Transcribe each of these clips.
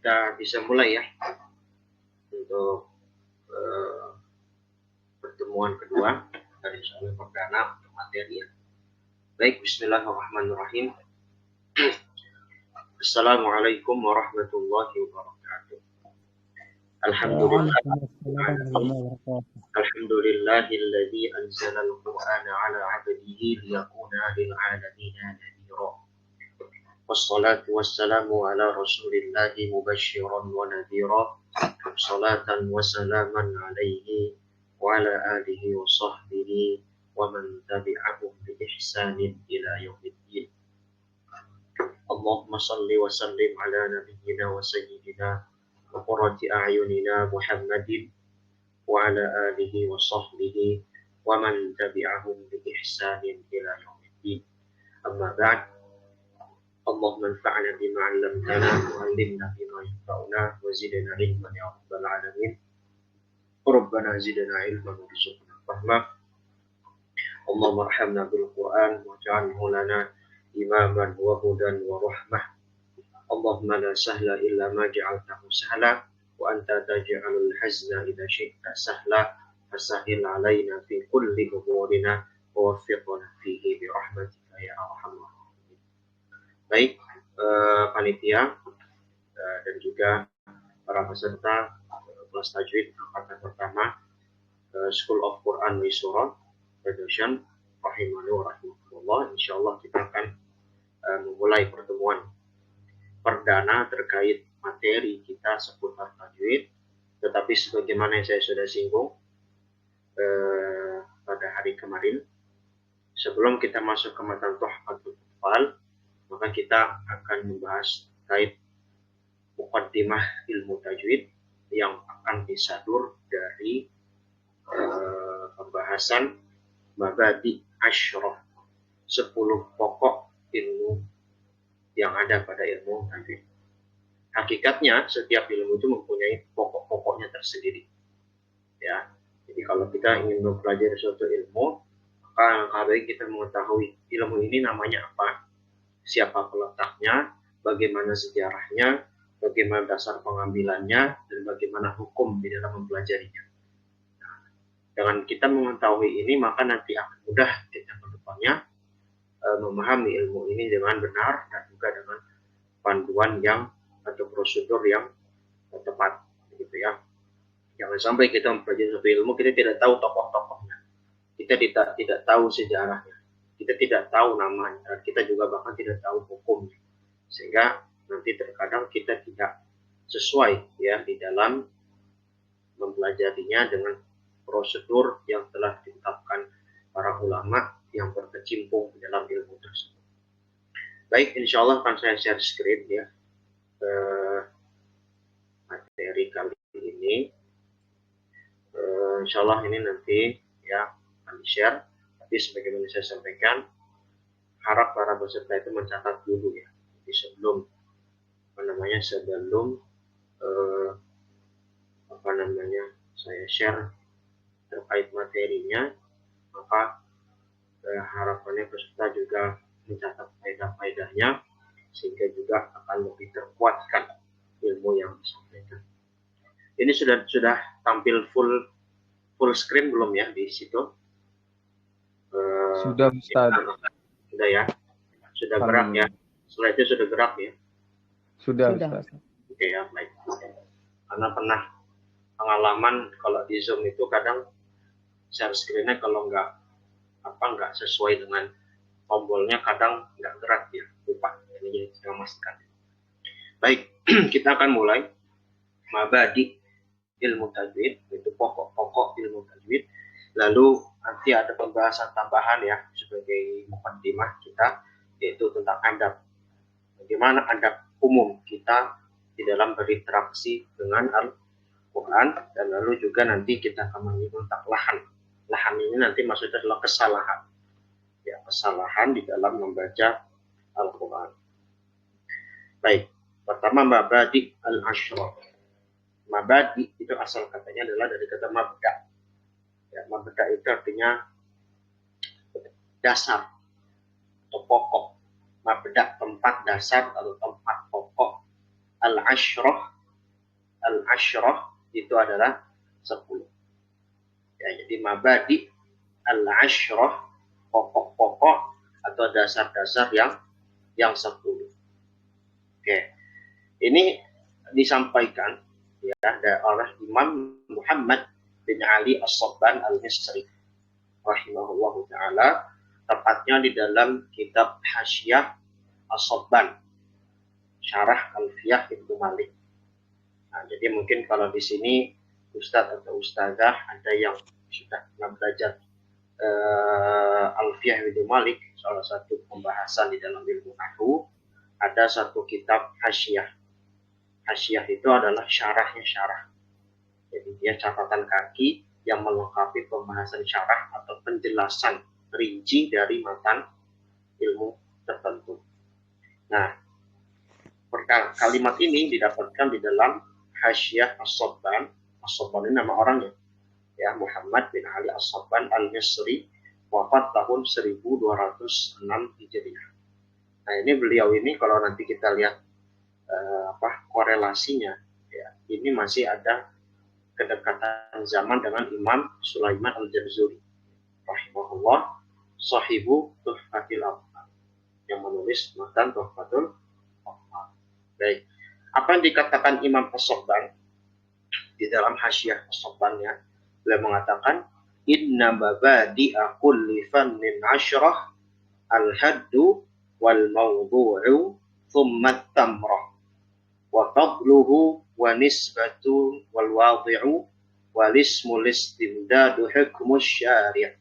kita bisa mulai ya untuk pertemuan kedua dari soal perdana untuk materi ya. Baik, bismillahirrahmanirrahim. Assalamualaikum warahmatullahi wabarakatuh. Alhamdulillahilladzi anzala al-Qur'ana 'ala 'abdihi liyakuna lil 'alamina nadhira. Wassalatu wassalamu ala rasulillahi mubasysyiran wa nadhira. Salatan wa salaman alaihi wa ala alihi wa sahbihi wa man tabi'ahum bi ihsanin ila yaumiddin. Allahumma salli wa sallim ala nabiyyina wa sayyidina wa qurrati a'yunina Muhammadin wa ala alihi wa sahbihi wa man tabi'ahum bi ihsanin ila yaumiddin. Amma ba'd. Allahumma anfa'na bima 'allamtana wa 'allimna bima yanfa'una wa zidna 'ilman ya rabbal alamin. Rabbana zidna 'ilman warzuqna fahma. Allahumma arhamna bil Qur'an waj'alhu lana imaman wa hudan wa rahmah. Allahumma la sahla illa ma ja'altahu sahla wa anta taj'alul hazna idza syi'ta sahla fasahhil 'alaina fi kulli umurina wa waffiqna fihi bi rahmatika ya arhamar rahimin. Baik, panitia dan juga para peserta kelas tajwid angkatan pertama School of Quran Wisura Production rahimani wa rahimakumullah. Insyaallah kita akan memulai pertemuan perdana terkait materi kita seputar tajwid. Tetapi sebagaimana yang saya sudah singgung pada hari kemarin, sebelum kita masuk ke matan Tuhfatul Atfal, maka kita akan membahas terkait muqaddimah ilmu tajwid yang akan disadur dari pembahasan mabadi asyrah, 10 pokok ilmu yang ada pada ilmu tajwid. Hakikatnya setiap ilmu itu mempunyai pokok-pokoknya tersendiri. Ya, jadi kalau kita ingin mempelajari suatu ilmu, maka harus kita mengetahui ilmu ini namanya apa, siapa peletaknya, bagaimana sejarahnya, bagaimana dasar pengambilannya, dan bagaimana hukum di dalam mempelajarinya. Nah, dengan kita mengetahui ini, maka nanti akan mudah kita ke depannya memahami ilmu ini dengan benar dan juga dengan panduan yang atau prosedur yang tepat, gitu ya. Jangan sampai kita mempelajari suatu ilmu kita tidak tahu tokoh-tokohnya, kita tidak tahu sejarahnya, kita tidak tahu namanya, dan kita juga bahkan tidak tahu hukumnya, sehingga nanti terkadang kita tidak sesuai ya di dalam mempelajarinya dengan prosedur yang telah ditetapkan para ulama yang berkecimpung di dalam ilmu tersebut. Baik, insya Allah akan saya share screen ya materi kali ini. Insya Allah ini nanti ya akan di-share. Tapi sebagaimana saya sampaikan, harap para peserta itu mencatat dulu ya. Jadi sebelum saya share terkait materinya, maka harapannya peserta juga mencatat faedah-faedahnya sehingga juga akan lebih terkuatkan ilmu yang disampaikan. Ini sudah tampil full screen belum ya di situ? Sudah, Ustaz. Sudah ya? Sudah gerak ya? Slide-nya sudah gerak ya? Sudah. Ustaz. Oke ya, baik. Karena pernah pengalaman kalau di Zoom itu kadang share screen-nya kalau nggak sesuai dengan tombolnya kadang nggak gerak ya, lupa. Ini jadi saya memastikan. Baik, kita akan mulai mabadi ilmu tajwid, itu pokok-pokok ilmu tajwid. Lalu nanti ada pembahasan tambahan ya sebagai muqaddimah kita, yaitu tentang adab. Bagaimana adab umum kita di dalam berinteraksi dengan Al-Quran, dan lalu juga nanti kita akan menyinggung tentang lahan. Lahan ini nanti maksudnya adalah kesalahan. Ya, kesalahan di dalam membaca Al-Quran. Baik, pertama mabadi al-asyrah. Mabadi itu asal katanya adalah dari kata mabda. Ya, mabda itu artinya dasar atau pokok. Mabda tempat dasar atau tempat pokok. Al-asyrah al-asyrah itu adalah 10. Ya, jadi mabadi al-asyrah, pokok-pokok atau dasar-dasar yang 10. Oke. Ini disampaikan ya oleh Imam Muhammad bin Ali As-Sabban Al-Misri rahimahullahu taala, tepatnya di dalam kitab Hasyiah As-Sabban Syarah Alfiyah Ibnu Malik. Nah, jadi mungkin kalau di sini Ustadz atau Ustazah ada yang sudah pernah belajar Alfiyah Ibnu Malik, salah satu pembahasan di dalam ilmu nahwu, ada satu kitab Hasyiah. Hasyiah itu adalah syarahnya syarah. Jadi dia catatan kaki yang melengkapi pembahasan syarah atau penjelasan rinci dari matan ilmu tertentu. Nah, kalimat ini didapatkan di dalam Hasyiah As-Sabban. As-Sabban ini nama orangnya, ya, Muhammad bin Ali As-Sabban Al-Misri, wafat tahun 1206 Hijriah. Nah, ini beliau ini kalau nanti kita lihat korelasinya, ya, ini masih ada kedekatan zaman dengan Imam Sulaiman Al-Jazuli rahimahullah, sahibu Tuhfatul Atfal, yang menulis matan Tuhfatul Atfal. Baik, apa yang dikatakan Imam As-Sabban di dalam Hasyiah As-Sabbannya, beliau mengatakan inna mabadi'a kulli fannin asyrah al-haddu wal mawdu'u thumma tamrah wa fadluhu wa nisbatu wal wadi'u wal ismul istimdadu hukmus syari'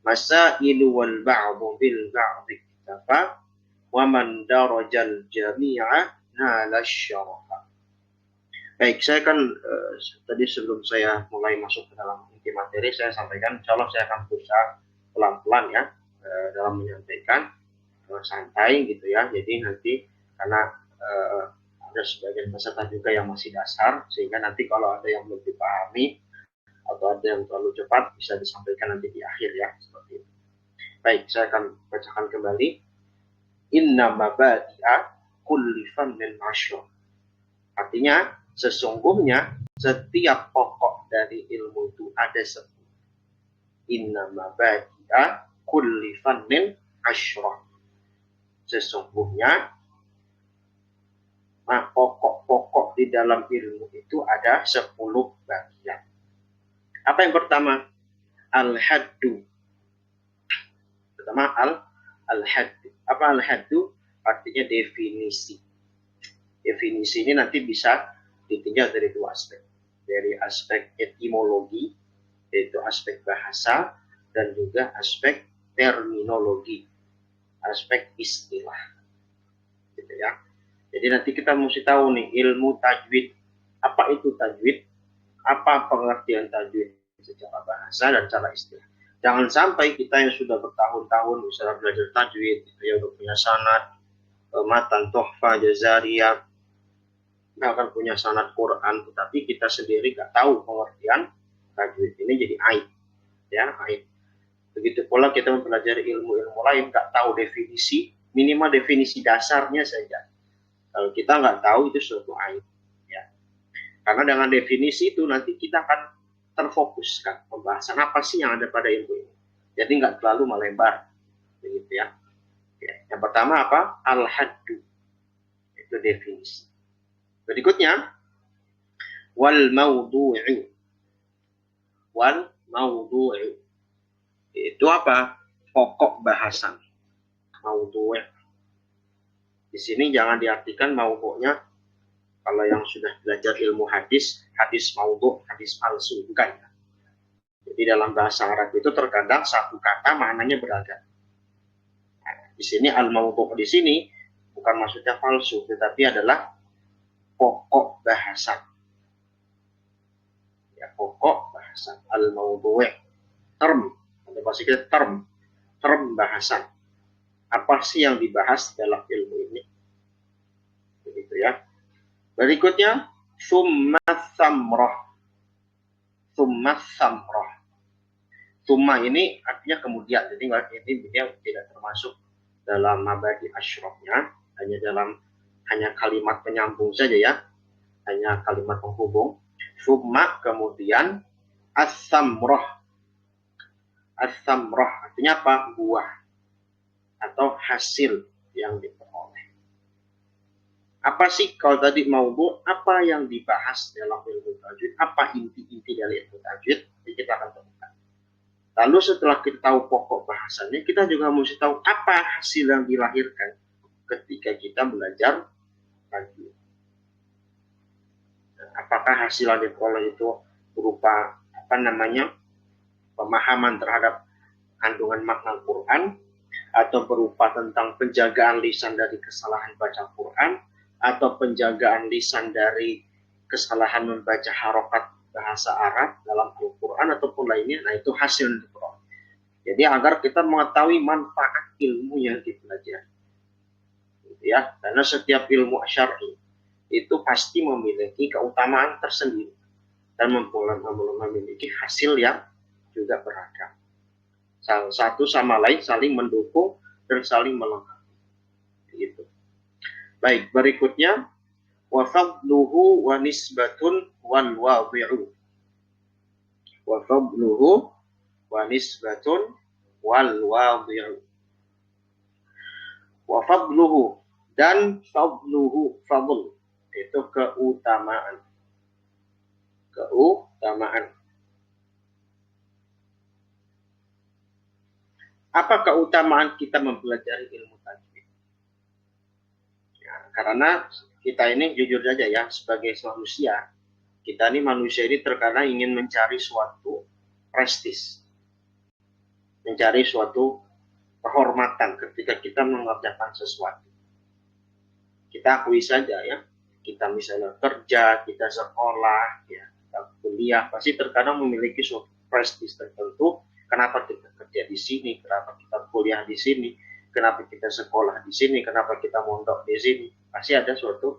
masailu wal ba'du bil ba'di iktafa wa man darajal jami'a nala syarafa. Baik, saya kan tadi sebelum saya mulai masuk ke dalam inti materi, saya sampaikan insyaallah saya akan berusaha pelan-pelan ya dalam menyampaikan, santai gitu ya. Jadi nanti karena ada sebagian peserta juga yang masih dasar, sehingga nanti kalau ada yang belum dipahami atau ada yang terlalu cepat bisa disampaikan nanti di akhir ya, seperti itu. Baik, saya akan bacakan kembali. Inna mabadi'a kulli fannin asyrah. Artinya sesungguhnya setiap pokok dari ilmu itu ada 10. Inna mabadi'a kulli fannin asyrah. Sesungguhnya pokok-pokok di dalam ilmu itu ada 10 bagian. Apa yang pertama? Al-haddu. Pertama al-haddu. Apa al-haddu? Artinya definisi. Definisi ini nanti bisa ditinjau dari 2 aspek. Dari aspek etimologi, yaitu aspek bahasa, dan juga aspek terminologi, aspek istilah. Gitu ya. Jadi nanti kita mesti tahu nih ilmu tajwid. Apa itu tajwid? Apa pengertian tajwid secara bahasa dan secara istilah. Jangan sampai kita yang sudah bertahun-tahun misalnya belajar tajwid, yang udah punya sanad, matan, tuhfah, jazariyah, bahkan punya sanad Quran, tetapi kita sendiri nggak tahu pengertian tajwid. Ini jadi aib, ya, aib. Begitu pula kita mempelajari ilmu-ilmu lain, nggak tahu definisi, minimal definisi dasarnya saja. Kalau kita nggak tahu, itu suatu aib, ya. Karena dengan definisi itu nanti kita akan terfokuskan pembahasan apa sih yang ada pada ilmu ini. Jadi nggak terlalu melebar, begitu ya. Yang pertama apa? Al-haddu, itu definisi. Berikutnya wal mawdu'u. Wal mawdu'u itu apa? Pokok bahasan. Mawdu'. Di sini jangan diartikan mawdu'nya kalau yang sudah belajar ilmu hadis, hadis mawdu', hadis palsu, bukan. Jadi dalam bahasa Arab itu terkadang satu kata maknanya beragam. Nah, di sini al-mawdu' di sini bukan maksudnya palsu, tetapi adalah pokok bahasan. Ya, pokok bahasan. Al-mawdu', term, ada bahasa kita term bahasan. Apa sih yang dibahas dalam ilmu ini? Begitu ya. Berikutnya summa samrah. Summa samrah. Summa ini artinya kemudian. Jadi ini dia tidak termasuk dalam mabadi asyrafnya, hanya kalimat penyambung saja ya. hanya kalimat penghubung. Summa, kemudian as-samrah. As-samrah artinya apa? Buah atau hasil yang diperoleh. Apa sih kalau tadi maudhu, apa yang dibahas dalam ilmu tajwid? Apa inti-inti dari ilmu tajwid? Jadi kita akan temukan. Lalu setelah kita tahu pokok bahasannya, kita juga mesti tahu apa hasil yang dilahirkan ketika kita belajar tajwid. Apakah hasil yang diperoleh itu berupa pemahaman terhadap kandungan makna Quran, atau berupa tentang penjagaan lisan dari kesalahan baca Quran, atau penjagaan lisan dari kesalahan membaca harokat bahasa Arab dalam Al-Quran ataupun lainnya. Nah, itu hasil yang diperoleh. Jadi agar kita mengetahui manfaat ilmu yang dipelajari, ya, karena setiap ilmu syar'i itu pasti memiliki keutamaan tersendiri dan memiliki hasil yang juga beragam. Satu sama lain saling mendukung dan saling melengkapi. Gitu. Baik, berikutnya wa fadluhu wa nisbatun wal wadhi'u. Wa fadluhu wa nisbatun wal wadhi'u. Wa fadluhu, dan fadluhu, fadl itu keutamaan. Keutamaan. Apa keutamaan kita mempelajari ilmu tajwid? Ya, karena kita ini jujur saja ya, sebagai manusia, kita ini manusia ini terkadang ingin mencari suatu prestis, mencari suatu kehormatan ketika kita mengerjakan sesuatu. Kita akui saja ya, kita misalnya kerja, kita sekolah, ya, kita kuliah, pasti terkadang memiliki suatu prestis tertentu. Kenapa kita kerja di sini? Kenapa kita kuliah di sini? Kenapa kita sekolah di sini? Kenapa kita mondok di sini? Pasti ada suatu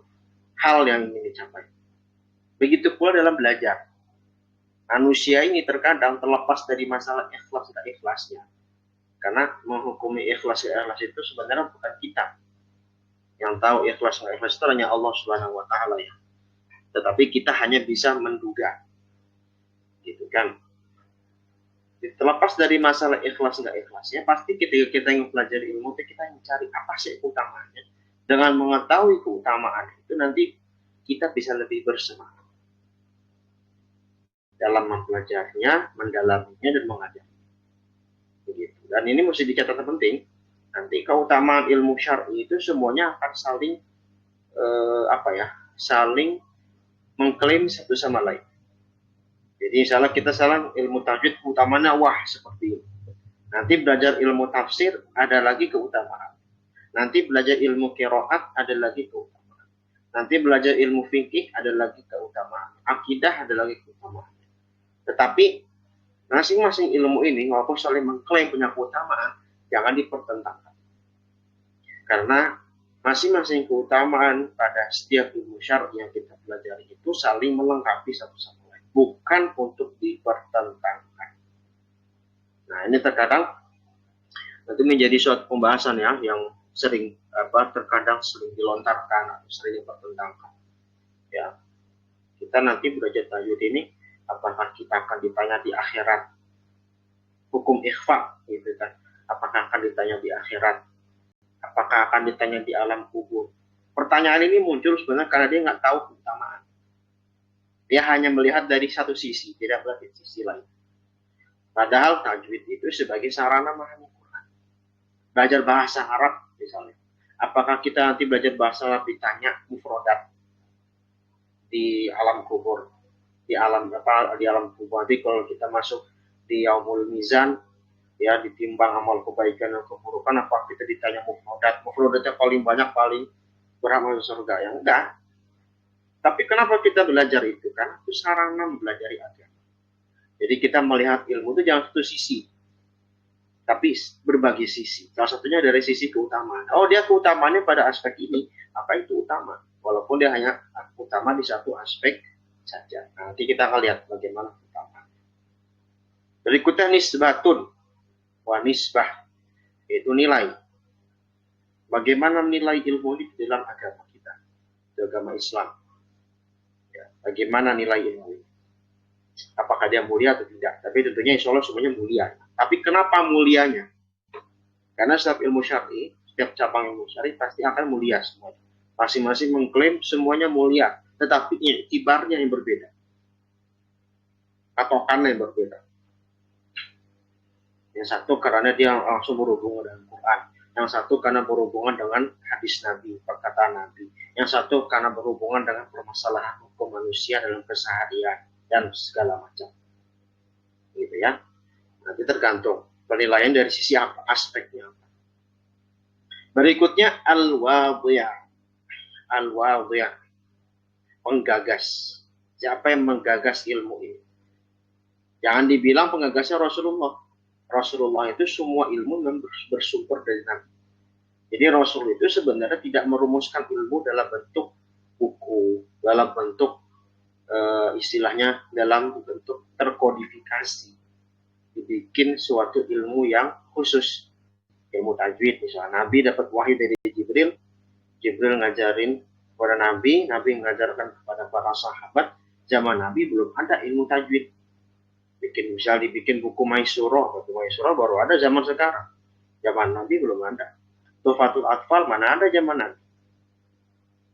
hal yang ingin dicapai. Begitu pula dalam belajar. Manusia ini terkadang terlepas dari masalah ikhlas dan ikhlasnya. Karena menghukumi ikhlas dan ikhlas itu sebenarnya bukan kita. Yang tahu ikhlas dan ikhlas itu hanya Allah Subhanahu wa Ta'ala ya. Tetapi kita hanya bisa menduga. Gitu kan. Terlepas dari masalah ikhlas nggak ikhlasnya, pasti ketika kita ingin pelajari ilmu itu kita ingin cari apa sih keutamaannya. Dengan mengetahui keutamaan itu nanti kita bisa lebih bersemangat dalam mempelajarinya, mendalaminya, dan mengajari. Begitu. Dan ini mesti dicatat penting. Nanti keutamaan ilmu syar'i itu semuanya akan saling saling mengklaim satu sama lain. Jadi misalnya kita salah ilmu tajwid, utamanya wah seperti ini. Nanti belajar ilmu tafsir ada lagi keutamaan. Nanti belajar ilmu qiraat ada lagi keutamaan. Nanti belajar ilmu fikih ada lagi keutamaan. Akidah ada lagi keutamaan. Tetapi masing-masing ilmu ini walaupun saling mengklaim punya keutamaan, jangan dipertentangkan. Karena masing-masing keutamaan pada setiap ilmu syar'i yang kita pelajari itu saling melengkapi satu sama lain, bukan untuk dipertentangkan. Nah, ini terkadang itu menjadi suatu pembahasan ya yang sering terkadang sering dilontarkan atau sering dipertentangkan. Ya, kita nanti belajar tajwid ini, apakah kita akan ditanya di akhirat hukum ikhfa, gitu kan? Apakah akan ditanya di akhirat? Apakah akan ditanya di alam kubur? Pertanyaan ini muncul sebenarnya karena dia nggak tahu keutamaan. Dia hanya melihat dari satu sisi, tidak melihat dari sisi lain. Padahal tajwid itu sebagai sarana memahami Quran. Belajar bahasa Arab misalnya. Apakah kita nanti belajar bahasa Arab ditanya mufradat di alam kubur? Di alam kubur. Nanti kalau kita masuk di yaumul mizan, ya, ditimbang amal kebaikan dan keburukan, apa kita ditanya mufradatnya paling banyak, paling berhak masuk surga? Ya enggak. Tapi kenapa kita belajar itu? Karena itu sarana mempelajari agama. Jadi kita melihat ilmu itu jangan satu sisi, tapi berbagai sisi. Salah satunya dari sisi keutamaan. Oh, dia keutamaannya pada aspek ini, maka itu utama. Walaupun dia hanya utama di satu aspek saja. Nanti kita akan lihat bagaimana keutamaan. Berikutnya nisbatun wa nisbah, itu nilai. Bagaimana nilai ilmu ini dalam agama kita, di agama Islam. Ya, bagaimana nilai ilmu ini? Apakah dia mulia atau tidak? Tapi tentunya insya Allah semuanya mulia. Tapi kenapa mulianya? Karena setiap ilmu syar'i, setiap cabang ilmu syar'i pasti akan mulia semuanya. Masing-masing mengklaim semuanya mulia, tetapi iktibarnya yang berbeda. Patokannya yang berbeda. Yang satu karena dia langsung berhubungan dengan Quran. Yang satu karena berhubungan dengan hadis Nabi, perkataan Nabi. Yang satu karena berhubungan dengan permasalahan hukum manusia dalam keseharian dan segala macam. Gitu ya. Nanti tergantung penilaian dari sisi apa, aspeknya apa. Berikutnya al-wadhi'ah. Al-wadhi'ah. Penggagas. Siapa yang menggagas ilmu ini? Jangan dibilang penggagasnya Rasulullah. Rasulullah itu semua ilmu bersumber dari Nabi. Jadi Rasul itu sebenarnya tidak merumuskan ilmu dalam bentuk buku, dalam bentuk istilahnya dalam bentuk terkodifikasi. Dibikin suatu ilmu yang khusus. Ilmu tajwid misalnya. Nabi dapat wahyu dari Jibril. Jibril ngajarin kepada Nabi. Nabi mengajarkan kepada para sahabat. Zaman Nabi belum ada ilmu tajwid. Dibikin buku Maisurah. Buku Maisurah baru ada zaman sekarang. Zaman Nabi belum ada. Tuhfatul Atfal mana ada zaman Nabi.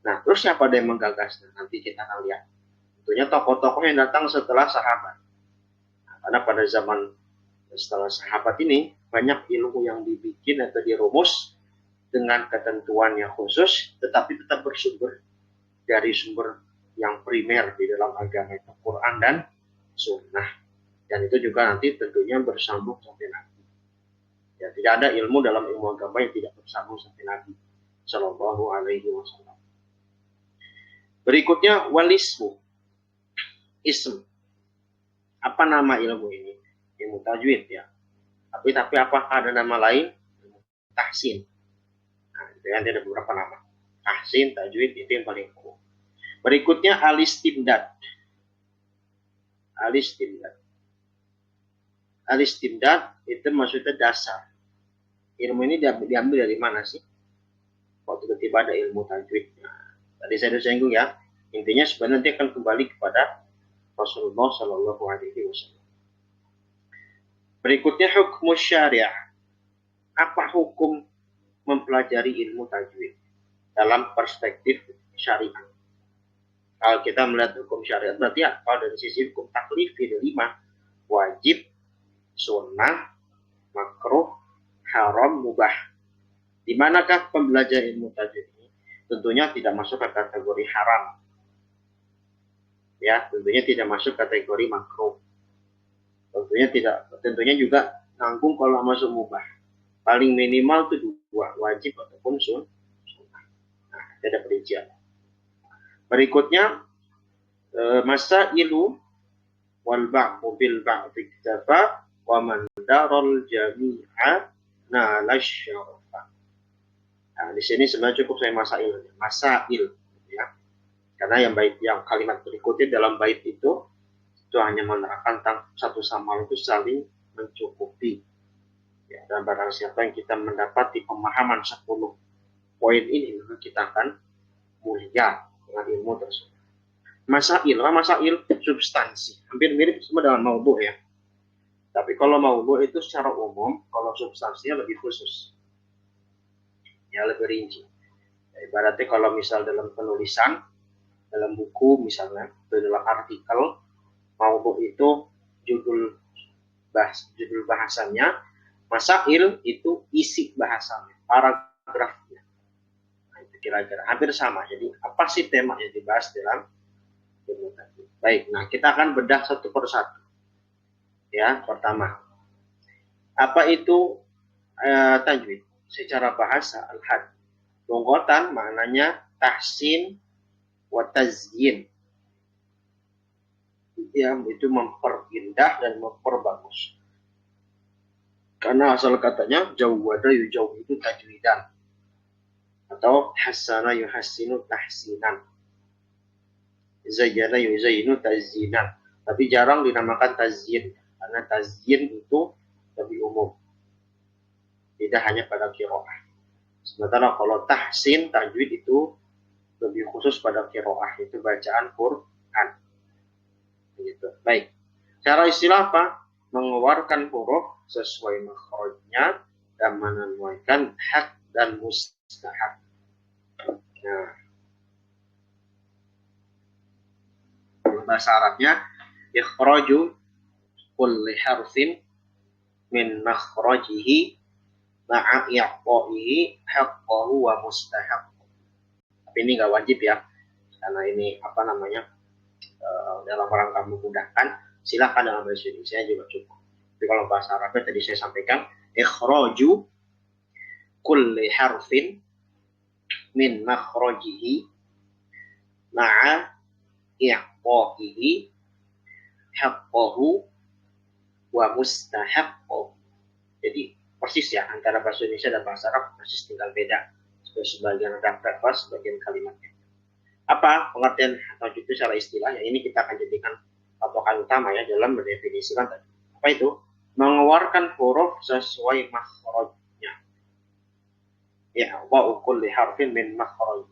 Nah, terus siapa yang menggagasnya? Nanti kita akan lihat. Tentunya tokoh-tokoh yang datang setelah sahabat. Nah, karena pada zaman setelah sahabat ini, banyak ilmu yang dibikin atau dirumus dengan ketentuan yang khusus, tetapi tetap bersumber dari sumber yang primer di dalam agama itu, Quran dan Sunnah. Dan itu juga nanti tentunya bersambung sampai Nabi. Ya, tidak ada ilmu dalam ilmu agama yang tidak bersambung sampai Nabi Shallallahu Alaihi Wasallam. Berikutnya walismu, ism. Apa nama ilmu ini? Ilmu tajwid ya. Tapi apakah ada nama lain? Tahsin. Nah, itu kan ada beberapa nama. Tahsin, tajwid itu yang paling umum. Berikutnya alistimdad. Alistimdad. Alistimdad itu maksudnya dasar. Ilmu ini diambil dari mana sih? Waktu tiba-tiba ada ilmu tajwid. Nah, tadi saya sudah singgung ya. Intinya sebenarnya dia akan kembali kepada Rasulullah Shallallahu Alaihi Wasallam. Berikutnya hukum syariah. Apa hukum mempelajari ilmu tajwid dalam perspektif syariat? Kalau kita melihat hukum syariat berarti apa? Dari sisi hukum taklif ada 5. Wajib, sunnah, makruh, haram, mubah. Di manakah pembelajaran ilmu tajwid ini? Tentunya tidak masuk ke kategori haram. Ya, tentunya tidak masuk kategori makruh. Tentunya juga nanggung kalau masuk mubah. Paling minimal itu 2, wajib ataupun sunnah. Nah, ada perincian. Berikutnya masailu wal ba'u bil ba'di kitafa wa man darul jami'a nalasyafa. Nah, di sini sebenarnya cukup saya masail ya. Karena yang kalimat berikutnya dalam bait itu hanya menerangkan tentang satu sama lain itu saling mencukupi. Ya, dan barang siapa yang kita mendapati pemahaman 10 poin ini, maka kita akan mulia dengan ilmu tersebut. Masail substansi, hampir mirip sama dengan maudhu ya. Tapi kalau maudhu itu secara umum, kalau substansinya lebih khusus. Ya, lebih rinci. Ya, ibaratnya kalau misal dalam penulisan, dalam buku misalnya, dalam artikel, maudhu itu judul bahasannya, masail itu isi bahasanya, paragrafnya. Nah, itu kira-kira hampir sama. Jadi apa sih tema yang dibahas dalam ilmu tajwid? Baik, nah kita akan bedah satu persatu. Ya, pertama, apa itu tajwid? Secara bahasa al-had. Lugatan maknanya tahsin wa tazyin. Ya, itu memperindah dan memperbagus. Karena asal katanya jawwada yujawwidu itu tajwidan atau hasana yuhassinu tahsinan, zayyana yuzayyinu tazyinan. Tapi jarang dinamakan tazyin karena tazyin itu lebih umum, tidak hanya pada qiraah. Sementara kalau tahsin tajwid itu lebih khusus pada qiraah, itu bacaan Quran. Begitu. Baik. Cara istilah apa? Mengeluarkan huruf sesuai makhrajnya dan menunaikan hak dan mustahak. Nah, bahasa Arabnya ikhraju kulli harfin min makhrajihi ma'a i'ta'ihi haqqahu wa mustahaq. Tapi ini nggak wajib ya, karena ini dalam rangka memudahkan, silakan dalam bahasa Indonesia juga cukup. Tapi kalau bahasa Arabnya tadi saya sampaikan ikhraju kulli harfin min makhrajihi ma'a i'ta'ihi haqqahu wa mustahaqqahu. Jadi persis ya antara bahasa Indonesia dan bahasa Arab, persis tinggal beda sebagian redaksi, sebagian kalimatnya. Apa pengertian tajwid itu secara istilah? Ya, ini kita akan jadikan patokan utama ya dalam mendefinisikan tadi. Apa itu? Mengeluarkan huruf sesuai makhrajnya. Ya, wa kulli harfin min makhraj.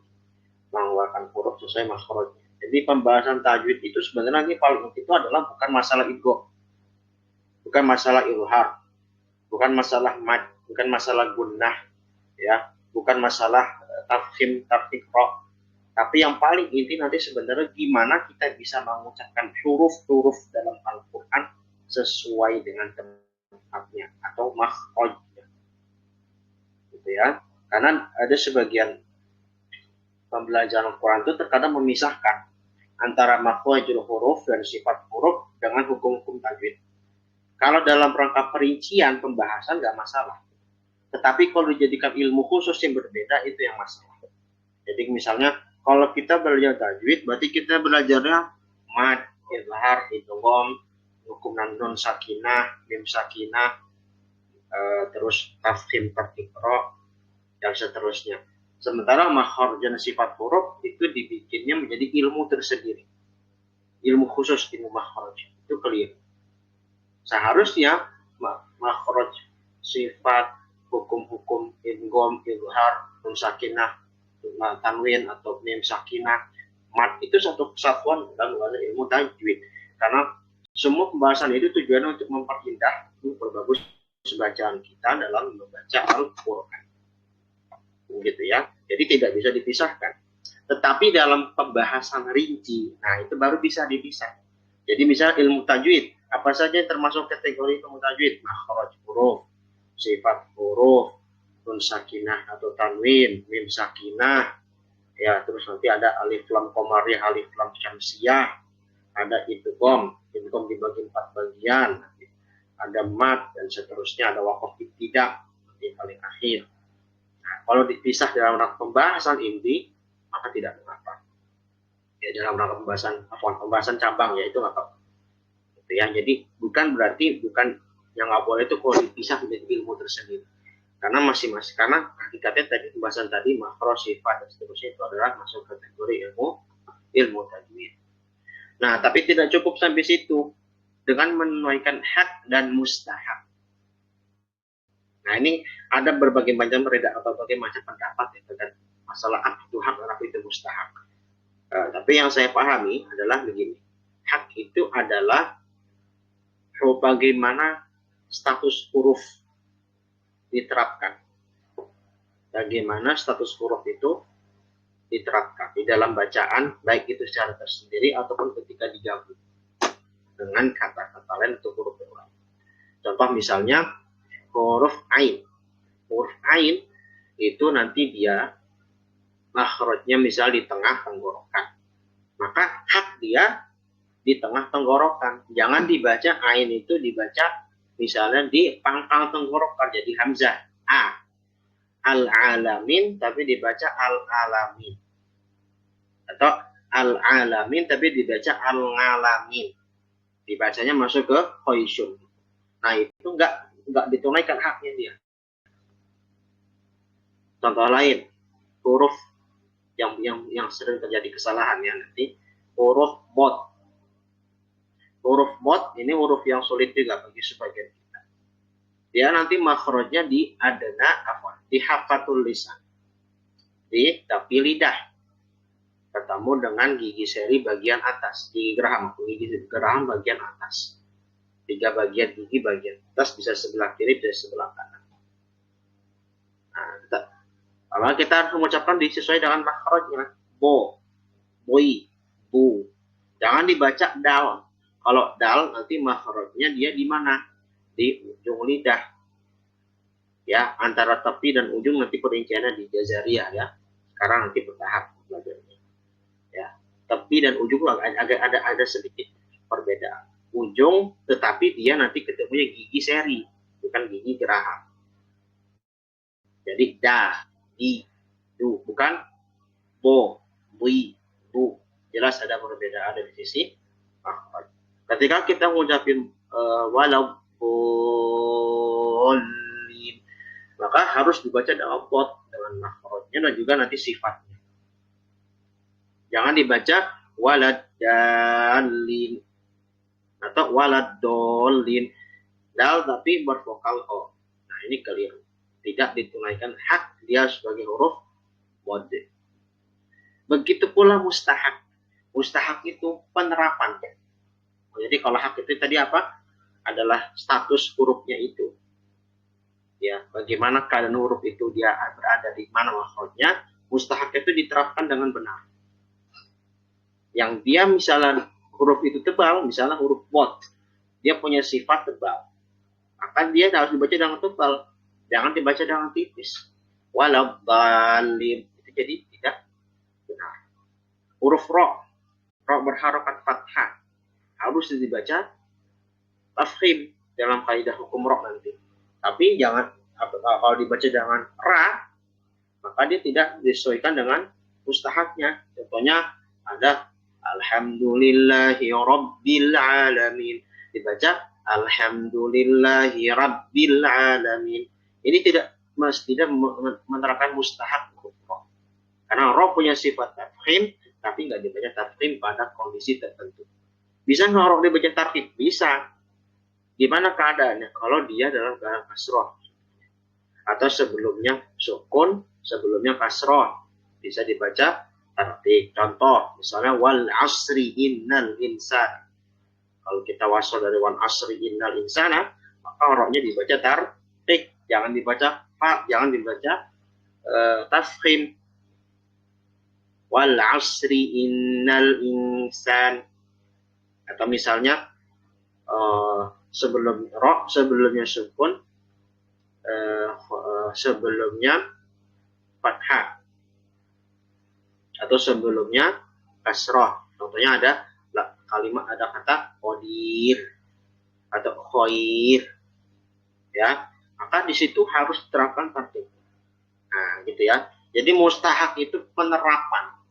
Mengeluarkan huruf sesuai makhrajnya. Jadi pembahasan tajwid itu sebenarnya paling itu adalah bukan masalah idgham, bukan masalah ilhar, bukan masalah mad, bukan masalah gunnah, ya, bukan masalah tafkhim, tarqiq ra. Tapi yang paling inti nanti sebenarnya gimana kita bisa mengucapkan huruf-huruf dalam Al-Quran sesuai dengan tempatnya atau makhrajnya, gitu ya. Karena ada sebagian pembelajaran Al-Quran itu terkadang memisahkan antara makhrajul huruf dan sifat huruf dengan hukum-hukum tajwid. Kalau dalam rangka perincian pembahasan nggak masalah, tetapi kalau dijadikan ilmu khusus yang berbeda itu yang masalah. Jadi misalnya kalau kita belajar tajwid, berarti kita belajarnya mad, izhar, idgham, hukum nun sakinah, mim sakinah, terus tafkhim, tarqiq ra, dan seterusnya. Sementara makhraj dan sifat huruf itu dibikinnya menjadi ilmu tersendiri, ilmu khusus, ilmu makhraj. Itu keliru. Seharusnya makhraj, sifat, hukum-hukum idgham, izhar, nun sakinah, tanwin atau mim sakinah, mad itu satu kesatuan dalam ilmu tajwid. Karena semua pembahasan itu tujuannya untuk memperindah, memperbagus bacaan kita dalam membaca Al-Quran. Gitu ya. Jadi tidak bisa dipisahkan. Tetapi dalam pembahasan rinci, nah itu baru bisa dipisah. Jadi misalnya ilmu tajwid, apa saja yang termasuk kategori ilmu tajwid? Makhraj huruf, sifat huruf, nun sakinah atau tanwin, mim sakinah, ya, terus nanti ada alif lam qamariyah, alif lam syamsiyah, ada idgham dibagi 4 bagian, ada mad dan seterusnya, ada waqaf ibtida di paling akhir. Nah, kalau dipisah dalam rangka pembahasan inti maka tidak mengapa. Ya, dalam rangka pembahasan cabang ya itu nggak apa-apa. Gitu ya. Jadi bukan berarti yang nggak boleh itu kalau dipisah menjadi ilmu tersendiri. Karena karena hakikatnya tadi pembahasan tadi makhraj, sifat dan seterusnya itu adalah masuk kategori ilmu tajwid. Nah, tapi tidak cukup sampai situ dengan menunaikan hak dan mustahak. Nah, ini ada berbagai macam berbagai macam pendapat ya tentang masalah hak itu hak dan hak itu mustahak. Tapi yang saya pahami adalah begini, hak itu adalah bagaimana status huruf diterapkan. Bagaimana status huruf itu diterapkan di dalam bacaan, baik itu secara tersendiri ataupun ketika digabung dengan kata-kata lain atau huruf yang lain. Contoh misalnya huruf ain. Huruf ain itu nanti dia makhrajnya misal di tengah tenggorokan. Maka hak dia di tengah tenggorokan. Jangan dibaca ain itu dibaca misalnya di pangkal tenggorokan jadi hamzah a, al-alamin tapi dibaca al-alamin, atau al-alamin tapi dibaca al-ngalamin, dibacanya masuk ke khoisyun. Nah itu nggak ditunaikan haknya dia. Contoh lain, huruf yang sering terjadi kesalahan ya nanti huruf mod. Huruf mod ini huruf yang sulit juga bagi sebagian kita. Dia nanti makhrajnya di adana di hafatul lisan, di tapi lidah. ketemu dengan gigi seri bagian atas, gigi geraham bagian atas. 3 bagian gigi bagian atas, bisa sebelah kiri dan sebelah kanan. Nah, kalau kita harus mengucapkan disesuai dengan makhrajnya. Bo, boi, bu. Jangan dibaca dal. Kalau dal nanti makhrajnya dia di mana? Di ujung lidah. Ya, antara tepi dan ujung nanti perinciannya di Jazariyah ya. Sekarang nanti bertahap belajarnya. Ya, tepi dan ujung agak ada sedikit perbedaan. Ujung, tetapi dia nanti ketemunya gigi seri, bukan gigi geraham. Jadi da, di, du, bukan bo, bui, bu. Jelas ada perbedaan dari sisi makhraj. Ketika kita mengucapin walau bolin, maka harus dibaca dengan pot, dengan makhrajnya dan juga nanti sifatnya. Jangan dibaca waladalin atau waladolin, dal tapi bervokal o. Nah ini keliru, tidak ditunaikan hak dia sebagai huruf wad. Begitu pula mustahak. Mustahak itu penerapan. Jadi kalau hak itu tadi apa? Adalah status hurufnya itu. Ya, bagaimana keadaan huruf itu dia berada di mana makhrajnya? Mustahak itu diterapkan dengan benar. Yang dia misalnya huruf itu tebal, misalnya huruf wad, dia punya sifat tebal, maka dia harus dibaca dengan tebal, jangan dibaca dengan tipis. Walau balim itu jadi tidak benar. Huruf ro berharokat fathah harus dibaca tafkhim dalam kaidah hukum ro nanti. Tapi jangan kalau dibaca dengan ra, maka dia tidak disesuaikan dengan mustahaknya. Contohnya ada alhamdulillahi rabbil alamin, dibaca alhamdulillahi rabbil alamin. Ini tidak menerapkan mustahak huruf ro. Karena ro punya sifat tafkhim, tapi nggak dibaca tafkhim pada kondisi tertentu. Bisa nggak ro dibaca tarkib? Bisa. Gimana keadaannya? Kalau dia dalam keadaan kasroh atau sebelumnya sukun, sebelumnya kasroh, bisa dibaca tartib. Contoh, misalnya wal asri innal insana. Kalau kita wasal dari wal asri innal insana, maka roknya dibaca tartib, jangan dibaca fa, jangan dibaca tafkhim. Wal asri innal insan. Atau misalnya sebelum rok, sebelumnya sukun, sebelumnya fathah, atau sebelumnya kasroh. Contohnya ada kalimat, ada kata qadir atau khair, ya, maka di situ harus terapkan tartib. Nah, gitu ya. Jadi mustahak itu penerapan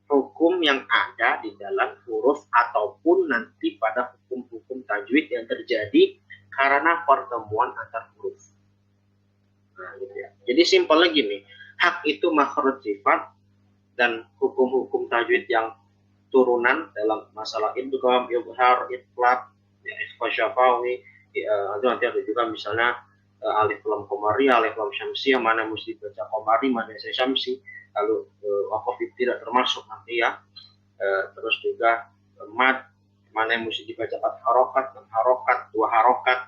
hukum yang ada di dalam huruf ataupun nanti pada hukum-hukum tajwid yang terjadi karena pertemuan antar huruf. Nah, gitu ya. Jadi simpelnya gini, hak itu makhraj sifat, dan hukum-hukum tajwid yang turunan dalam masalah idgham, izhar, itlaq, ikhfa syafawi, itu nanti ada juga misalnya alif lam qamari, alif lam syamsi, yang mana mesti baca qamari, mana syamsi, lalu waqaf tidak termasuk nanti ya. Terus juga mad, mana yang mesti dibaca 4 harokat, 6 harokat, 2 harokat.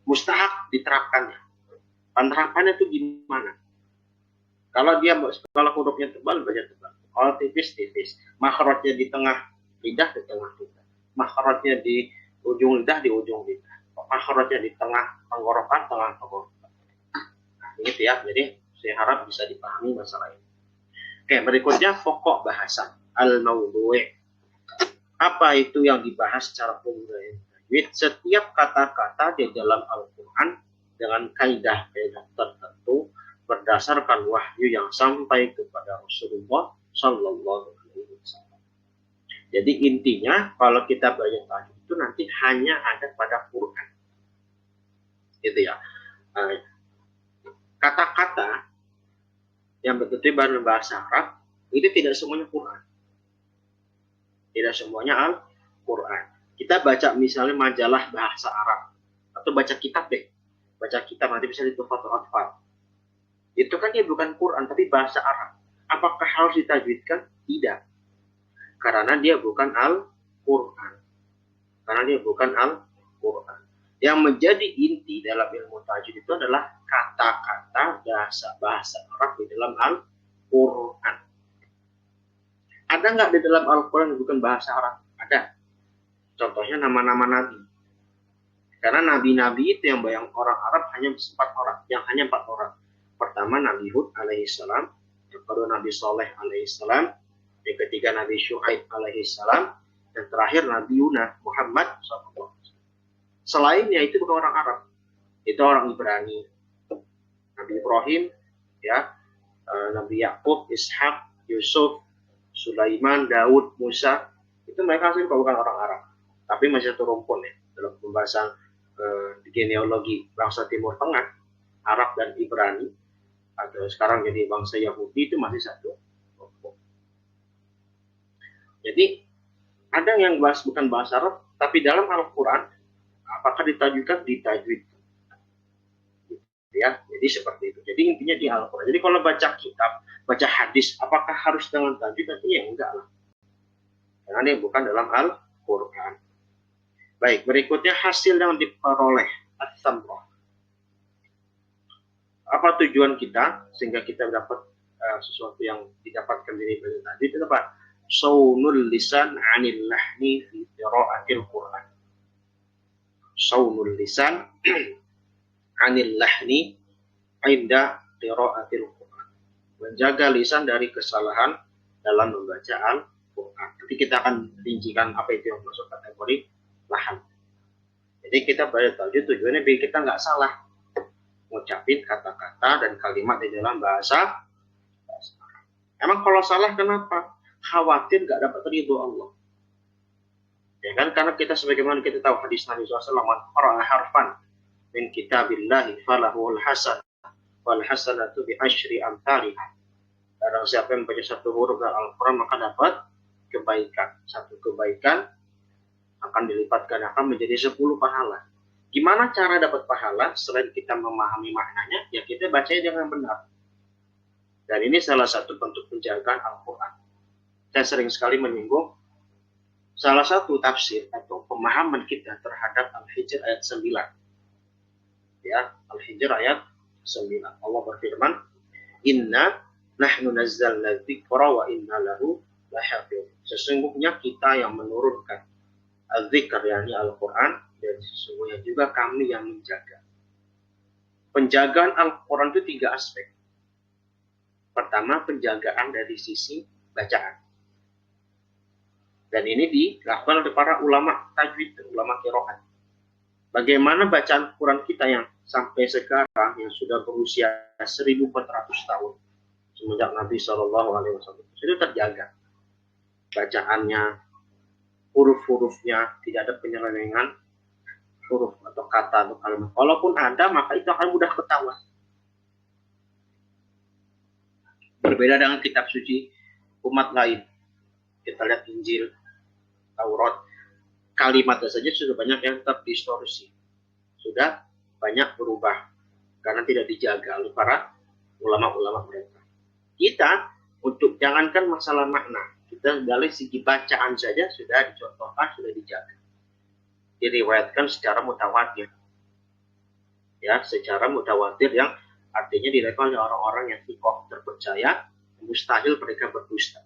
Mustahak diterapkannya. Penerapannya itu gimana? Kalau hurufnya tebal, baca tebal. Kalau tipis. Makhrajnya di tengah lidah, di tengah lidah. Makhrajnya di ujung lidah, di ujung lidah. Makhrajnya di tengah tenggorokan, tengah tenggorokan. Nah, gitu ya. Jadi saya harap bisa dipahami masalah ini. Oke, berikutnya pokok bahasa. Al-mawdu'i. Apa itu yang dibahas secara umum? Setiap kata-kata di dalam Al-Quran dengan kaidah-kaidah tertentu berdasarkan wahyu yang sampai kepada Rasulullah Sallallahu Alaihi Wasallam. Jadi intinya kalau kita belajar tajwid itu nanti hanya ada pada Quran, gitu ya. Kata-kata yang betul-betul dalam bahasa Arab itu tidak semuanya Quran, tidak semuanya Al-Quran. Kita baca misalnya majalah bahasa Arab atau baca kitab deh, baca kitab nanti bisa di Tuhfatul Atfal. Itu kan dia bukan Quran tapi bahasa Arab. Apakah harus ditajwidkan? Tidak. Karena dia bukan Al-Quran. Karena dia bukan Al-Quran. Yang menjadi inti dalam ilmu tajwid itu adalah kata-kata bahasa Arab di dalam Al-Quran. Ada nggak di dalam Al-Quran yang bukan bahasa Arab? Ada. Contohnya nama-nama nabi. Karena nabi-nabi itu yang orang Arab hanya 4 orang. Yang hanya 4 orang. Pertama Nabi Hud alaihissalam. Yang kedua Nabi Saleh alaihissalam. Yang ketiga Nabi Syuaib alaihissalam. Dan terakhir Nabi Yunus Muhammad SAW. Selainnya itu bukan orang Arab. Itu orang Ibrani. Nabi Ibrahim, ya, Nabi Yakub, Ishak, Yusuf, Sulaiman, Daud, Musa. Itu mereka asli bukan orang Arab. Tapi masih satu rumpun ya. Dalam pembahasan genealogi bangsa Timur Tengah, Arab dan Ibrani, atau sekarang jadi bangsa Yahudi, itu masih satu rumpun. Jadi ada yang bukan bahasa Arab, tapi dalam Al-Quran apakah ditajwidkan? Ditajwidkan. Ya, jadi seperti itu. Jadi intinya di Al-Quran. Jadi kalau baca kitab, baca hadis, apakah harus dengan tajwid? Artinya enggak lah. Karena ini bukan dalam Al-Quran. Baik, berikutnya hasil yang diperoleh as-samrah. Apa tujuan kita sehingga kita dapat sesuatu yang didapatkan dari tadi itu apa? Saunul lisan 'anil lahni fi qira'atil Qur'an. Saunul lisan 'anil lahni 'inda qira'atil Qur'an. Menjaga lisan dari kesalahan dalam membaca Al-Qur'an. Nanti kita akan rincikan apa itu yang masuk kategori lahan. Jadi kita belajar tajwid tujuannya biar kita nggak salah ngucapin kata-kata dan kalimat di dalam bahasa Arab. Emang kalau salah kenapa? Khawatir nggak dapat ridho Allah. Ya kan? Karena kita sebagaimana kita tahu hadis Nabi SAW, man qara'a harfan min kitabillahi falahul hasan wal hasanatu bi asyri amthaliha. Barang siapa yang membaca satu huruf dari Al-Quran maka dapat kebaikan. Satu kebaikan akan dilipatkan, akan menjadi 10 pahala. Gimana cara dapat pahala? Selain kita memahami maknanya, ya kita bacanya dengan benar. Dan ini salah satu bentuk penjagaan Al-Quran. Saya sering sekali menyinggung salah satu tafsir atau pemahaman kita terhadap Al-Hijr ayat 9. Ya, Al-Hijr ayat 9. Allah berfirman, "Inna nahnu nazzalna dzikra wa inna lahu lahafidz." Sesungguhnya kita yang menurunkan Az-Zikr, yakni Al-Quran, dan sesungguhnya juga kami yang menjaga. Penjagaan Al-Quran itu 3 aspek. Pertama, penjagaan dari sisi bacaan. Dan ini dilakukan oleh para ulama tajwid dan ulama qiraat. Bagaimana bacaan Quran kita yang sampai sekarang yang sudah berusia 1400 tahun semenjak Nabi SAW itu terjaga. Bacaannya, huruf-hurufnya tidak ada penyelewengan huruf atau kata atau kalimat. Walaupun ada, maka itu akan mudah ketahuan. Berbeda dengan kitab suci umat lain. Kita lihat Injil, Taurat, kalimatnya saja sudah banyak yang terdistorsi, sudah banyak berubah karena tidak dijaga oleh para ulama-ulama mereka. Kita untuk jangankan masalah makna, kita dari segi bacaan saja sudah dicontohkan, sudah dijaga. Diriwayatkan secara mutawatir. Ya, secara mutawatir yang artinya dilakukan oleh orang-orang yang thiqah, terpercaya, mustahil mereka berdusta.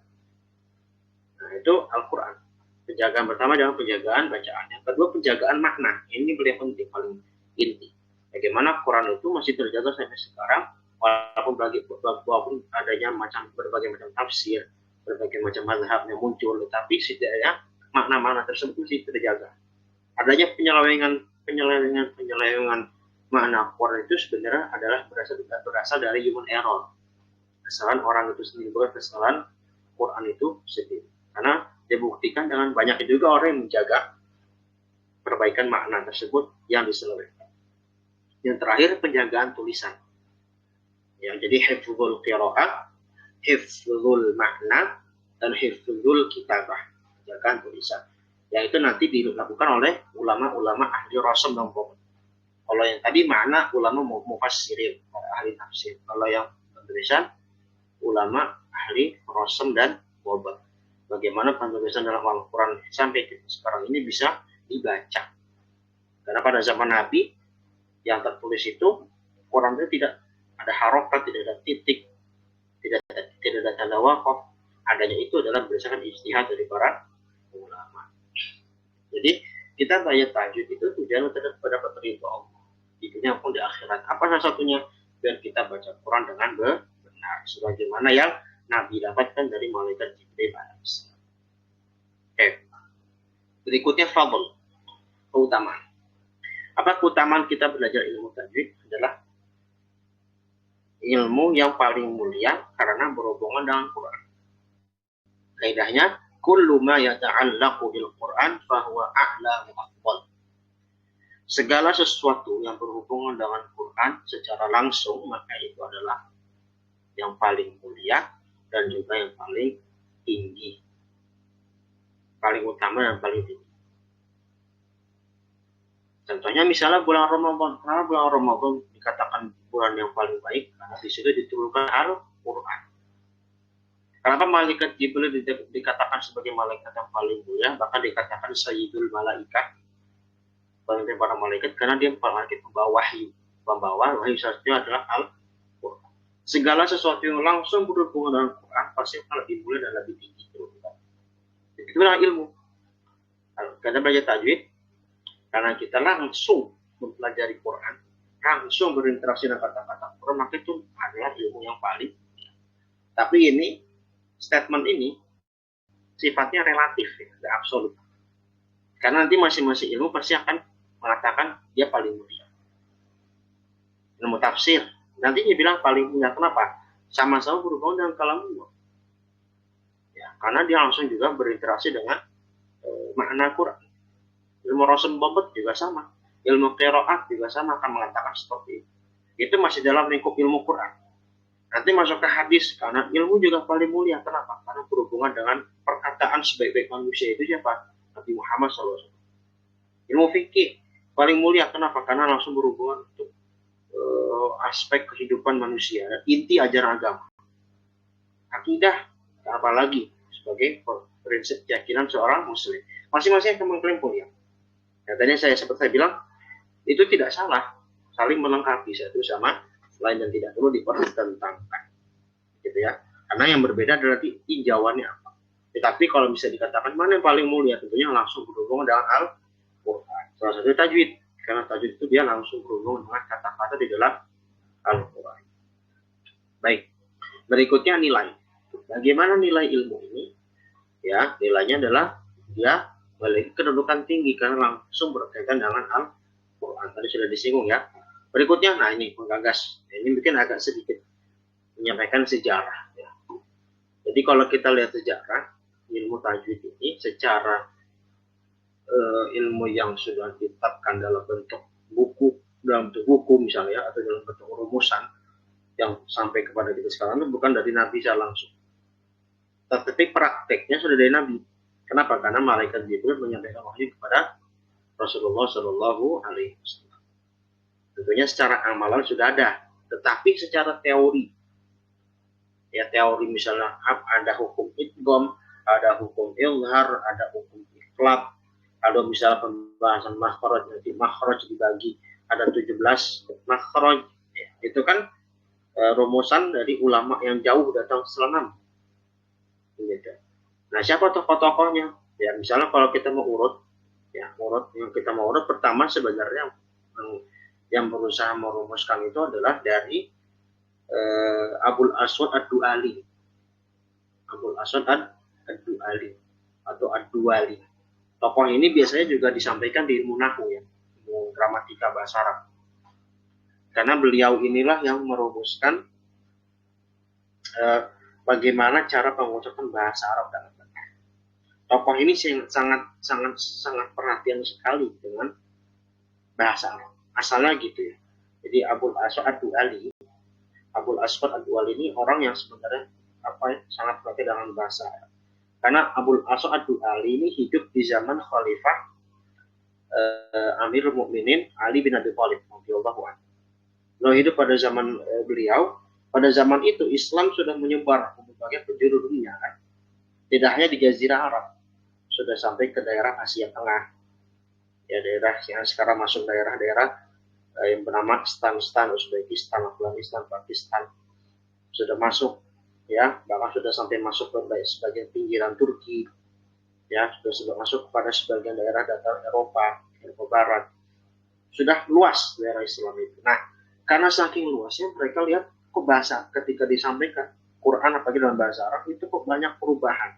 Nah, itu Al-Quran. Penjagaan pertama adalah penjagaan bacaan. Yang kedua, penjagaan makna. Ini paling penting, paling inti. Bagaimana Quran itu masih terjaga sampai sekarang, walaupun adanya berbagai macam tafsir, berbagai macam mazhab yang muncul, tetapi setidaknya makna-makna tersebut masih terjaga. Adanya penyelewengan makna Quran itu sebenarnya adalah berasal dari human error. Kesalahan orang itu sendiri, bukan kesalahan Quran itu sendiri. Karena dibuktikan dengan banyak juga orang yang menjaga perbaikan makna tersebut yang diselewengkan. Yang terakhir, penjagaan tulisan. Ya, jadi hifdzul qiraat, hifdzul makna, dan hifdzul kitabah. Penjagaan tulisan. Yaitu nanti dilakukan oleh ulama-ulama ahli rasam dan pokok. Kalau yang tadi makna ulama mufassirin, ahli tafsir. Kalau yang tulisan ulama ahli rosem dan wabat. Bagaimana penulisan dalam Al-Quran sampai sekarang ini bisa dibaca. Karena pada zaman Nabi yang tertulis itu Quran itu tidak ada harokat, tidak ada titik, tidak ada tanda wakaf. Adanya itu adalah berdasarkan ijtihad dari para ulama. Jadi kita baca tajwid itu tujuannya terhadap ridho Allah di dunia maupun di akhirat. Apa salah satunya? Biar kita baca Quran dengan benar, sebagaimana yang Nabi dapatkan dari malaikat Jibril alaihissalam. Oke. Berikutnya fadl, keutamaan. Apa keutamaan kita belajar ilmu tajwid? Adalah ilmu yang paling mulia karena berhubungan dengan Quran. Kaidahnya, kullu ma yata'allaqu bil Quran fahuwa a'la wa afdal. Segala sesuatu yang berhubungan dengan Quran secara langsung, maka itu adalah yang paling mulia dan juga yang paling tinggi. Paling utama dan paling tinggi. Contohnya misalnya bulan Ramadan. Karena bulan Ramadan dikatakan bulan yang paling baik karena di situ diturunkan Al-Quran. Kenapa malaikat Jibril dikatakan sebagai malaikat yang paling mulia, bahkan dikatakan sayyidul malaikat, paling para malaikat, karena dia malaikat pembawa wahyu. Pembawa wahyu satunya adalah Al-Quran. Segala sesuatu yang langsung berhubungan dengan Quran pasti akan lebih mulia dan lebih tinggi. Itulah ilmu. Kita belajar tajwid karena kita langsung mempelajari Quran, langsung berinteraksi dengan kata-kata Quran, maka itu adalah ilmu yang paling. Tapi ini statement ini sifatnya relatif, tidak absolut. Karena nanti masing-masing ilmu pasti akan mengatakan dia paling mulia. Ilmu tafsir nanti dia bilang paling mulia. Kenapa? Sama-sama berhubungan dengan kalamullah. Ya, karena dia langsung juga berinteraksi dengan makna Quran. Ilmu rosem bobot juga sama. Ilmu qiraat juga sama, akan mengatakan seperti itu. Itu masih dalam lingkup ilmu Quran. Nanti masuk ke hadis, karena ilmu juga paling mulia. Kenapa? Karena berhubungan dengan perkataan sebaik-baik manusia itu siapa? Nabi Muhammad SAW. Ilmu fikih paling mulia. Kenapa? Karena langsung berhubungan untuk aspek kehidupan manusia, inti ajaran agama. Akidah, apalagi sebagai prinsip keyakinan seorang muslim. Masing-masing akan mengklaim mulia. Katanya seperti saya bilang, itu tidak salah, saling melengkapi satu sama lain dan tidak perlu dipertentangkan, gitu ya. Karena yang berbeda adalah tinjauannya apa. Tetapi kalau bisa dikatakan mana yang paling mulia, tentunya langsung berhubungan dengan Al-Quran. Salah satu tajwid, karena tajwid itu dia langsung berhubungan dengan kata-kata di dalam Al-Quran. Baik, berikutnya nilai. Bagaimana nilai ilmu ini? Ya, nilainya adalah dia memiliki kedudukan tinggi karena langsung berkaitan dengan Al-Quran. Tadi sudah disinggung ya. Berikutnya, nah ini penggagas. Ini mungkin agak sedikit menyampaikan sejarah. Ya. Jadi kalau kita lihat sejarah ilmu tajwid ini secara ilmu yang sudah ditetapkan dalam bentuk buku, dalam bentuk buku misalnya, atau dalam bentuk rumusan yang sampai kepada kita sekarang itu bukan dari Nabi secara langsung. Tetapi prakteknya sudah dari Nabi. Kenapa? Karena malaikat Jibril menyampaikan wahyu kepada Rasulullah Shallallahu Alaihi Wasallam. Tentunya secara amalan sudah ada, tetapi secara teori, ya teori misalnya ada hukum idgham, ada hukum ilhar, ada hukum iqlab, ada misalnya pembahasan makhraj, nanti makhraj dibagi ada 17 makhraj, ya, itu kan rumusan dari ulama yang jauh datang setelah Nabi. Gitu. Nah, siapa tokoh-tokohnya? Ya, misalnya kalau kita mau urut, ya urut yang kita mau urut pertama sebenarnya yang berusaha merumuskan itu adalah dari Abul Aswad Ad-Du'ali. Abul Aswad Ad-Du'ali atau Ad-Du'ali. Tokoh ini biasanya juga disampaikan di ilmu nahwu ya, ilmu gramatika bahasa Arab. Karena beliau inilah yang merumuskan bagaimana cara pengucapan bahasa Arab dengan benar. Tokoh ini sangat perhatian sekali dengan bahasa Arab. Asalnya gitu ya. Jadi Abul Aswad Ad-Du'ali ini orang yang sebenarnya sangat perhatian dengan bahasa Arab. Karena Abul Aswad Ad-Du'ali ini hidup di zaman Khalifah Amirul Mukminin Ali bin Abi Thalib radhiyallahu anhu. Beliau hidup pada zaman beliau pada zaman itu Islam sudah menyebar ke berbagai penjuru dunia kan. Tidak hanya di Jazirah Arab, sudah sampai ke daerah Asia Tengah. Ya, daerah yang sekarang masuk daerah-daerah yang bernama stan-stan Uzbekistan, Afghanistan, Pakistan sudah masuk, ya, bahkan sudah sampai masuk ke sebagian pinggiran Turki, ya, sudah masuk kepada sebagian daerah datar Eropa Barat. Sudah luas daerah Islam itu. Nah, karena saking luasnya mereka lihat kok bahasa ketika disampaikan Quran apalagi dalam bahasa Arab itu kok banyak perubahan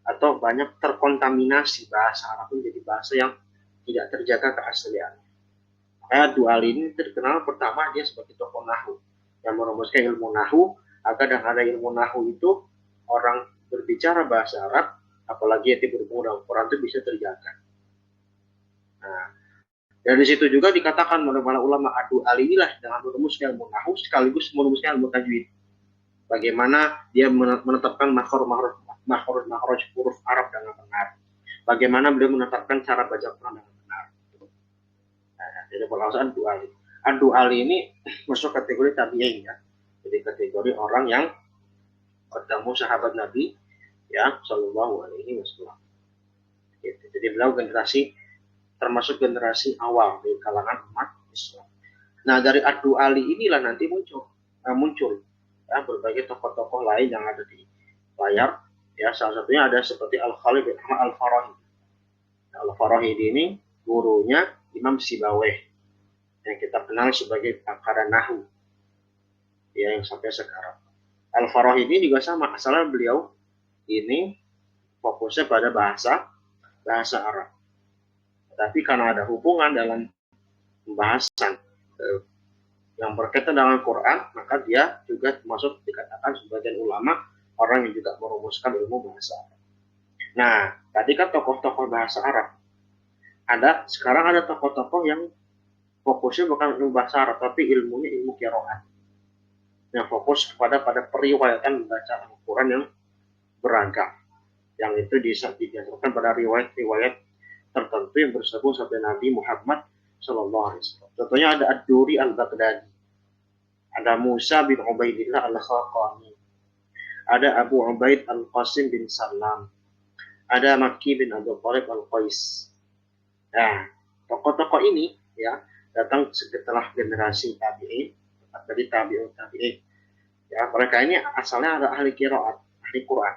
atau banyak terkontaminasi bahasa Arab menjadi bahasa yang tidak terjaga keasliannya. Makanya Dual ini terkenal pertama dia sebagai tokoh Nahu yang merumuskan ilmu Nahu, agar dengan ada ilmu Nahu itu orang berbicara bahasa Arab apalagi yang berhubungan dengan Quran itu bisa terjaga. Nah, dari situ juga dikatakan oleh para ulama Ad-Dual inilah dengan merumuskan ilmu Nahu sekaligus merumuskan ilmu tajwid. Bagaimana dia menetapkan makhraj huruf Arab dengan benar. Bagaimana beliau menetapkan cara baca Quran dengan benar. Nah, jadi perasaan Ad-Dual ini masuk kategori tabi'in ya. Jadi kategori orang yang bertemu sahabat Nabi ya sallallahu alaihi wasallam. Gitu. Jadi beliau termasuk generasi awal di kalangan umat Islam. Nah, dari Ad-Dual inilah nanti muncul ya, berbagai tokoh-tokoh lain yang ada di layar. Ya, salah satunya ada seperti Al-Khalid bin Ahmad Al-Farahidi. Al-Farahidi ini gurunya Imam Sibawayh yang kita kenal sebagai pakar Nahu ya, yang sampai sekarang. Al-Farahidi juga sama, asalnya beliau ini fokusnya pada bahasa Arab. Tapi karena ada hubungan dalam pembahasan yang berkaitan dengan Quran, maka dia juga termasuk dikatakan sebagian ulama orang yang juga merumuskan ilmu bahasa Arab. Nah, tadi kan tokoh-tokoh bahasa Arab. Sekarang ada tokoh-tokoh yang fokusnya bukan ilmu bahasa Arab, tapi ilmunya ilmu qiraat. Yang fokus pada periwayatan membaca Al-Quran yang beragam. Yang itu didasarkan pada riwayat-riwayat tertentu yang bersambung sampai Nabi Muhammad Sallallahu Alaihi Wasallam. Contohnya ada Ad-Duri Al-Baghdadi, ada Musa bin Ubaidillah Al-Khaqani, ada Abu Ubaid Al-Qasim bin Salam, ada Makki bin Abdul Thalib Al-Qais. Nah, tokoh-tokoh ini ya datang setelah generasi tabi'in, dari tabi'in. Ya, mereka ini asalnya ada ahli qiraat, ahli Quran.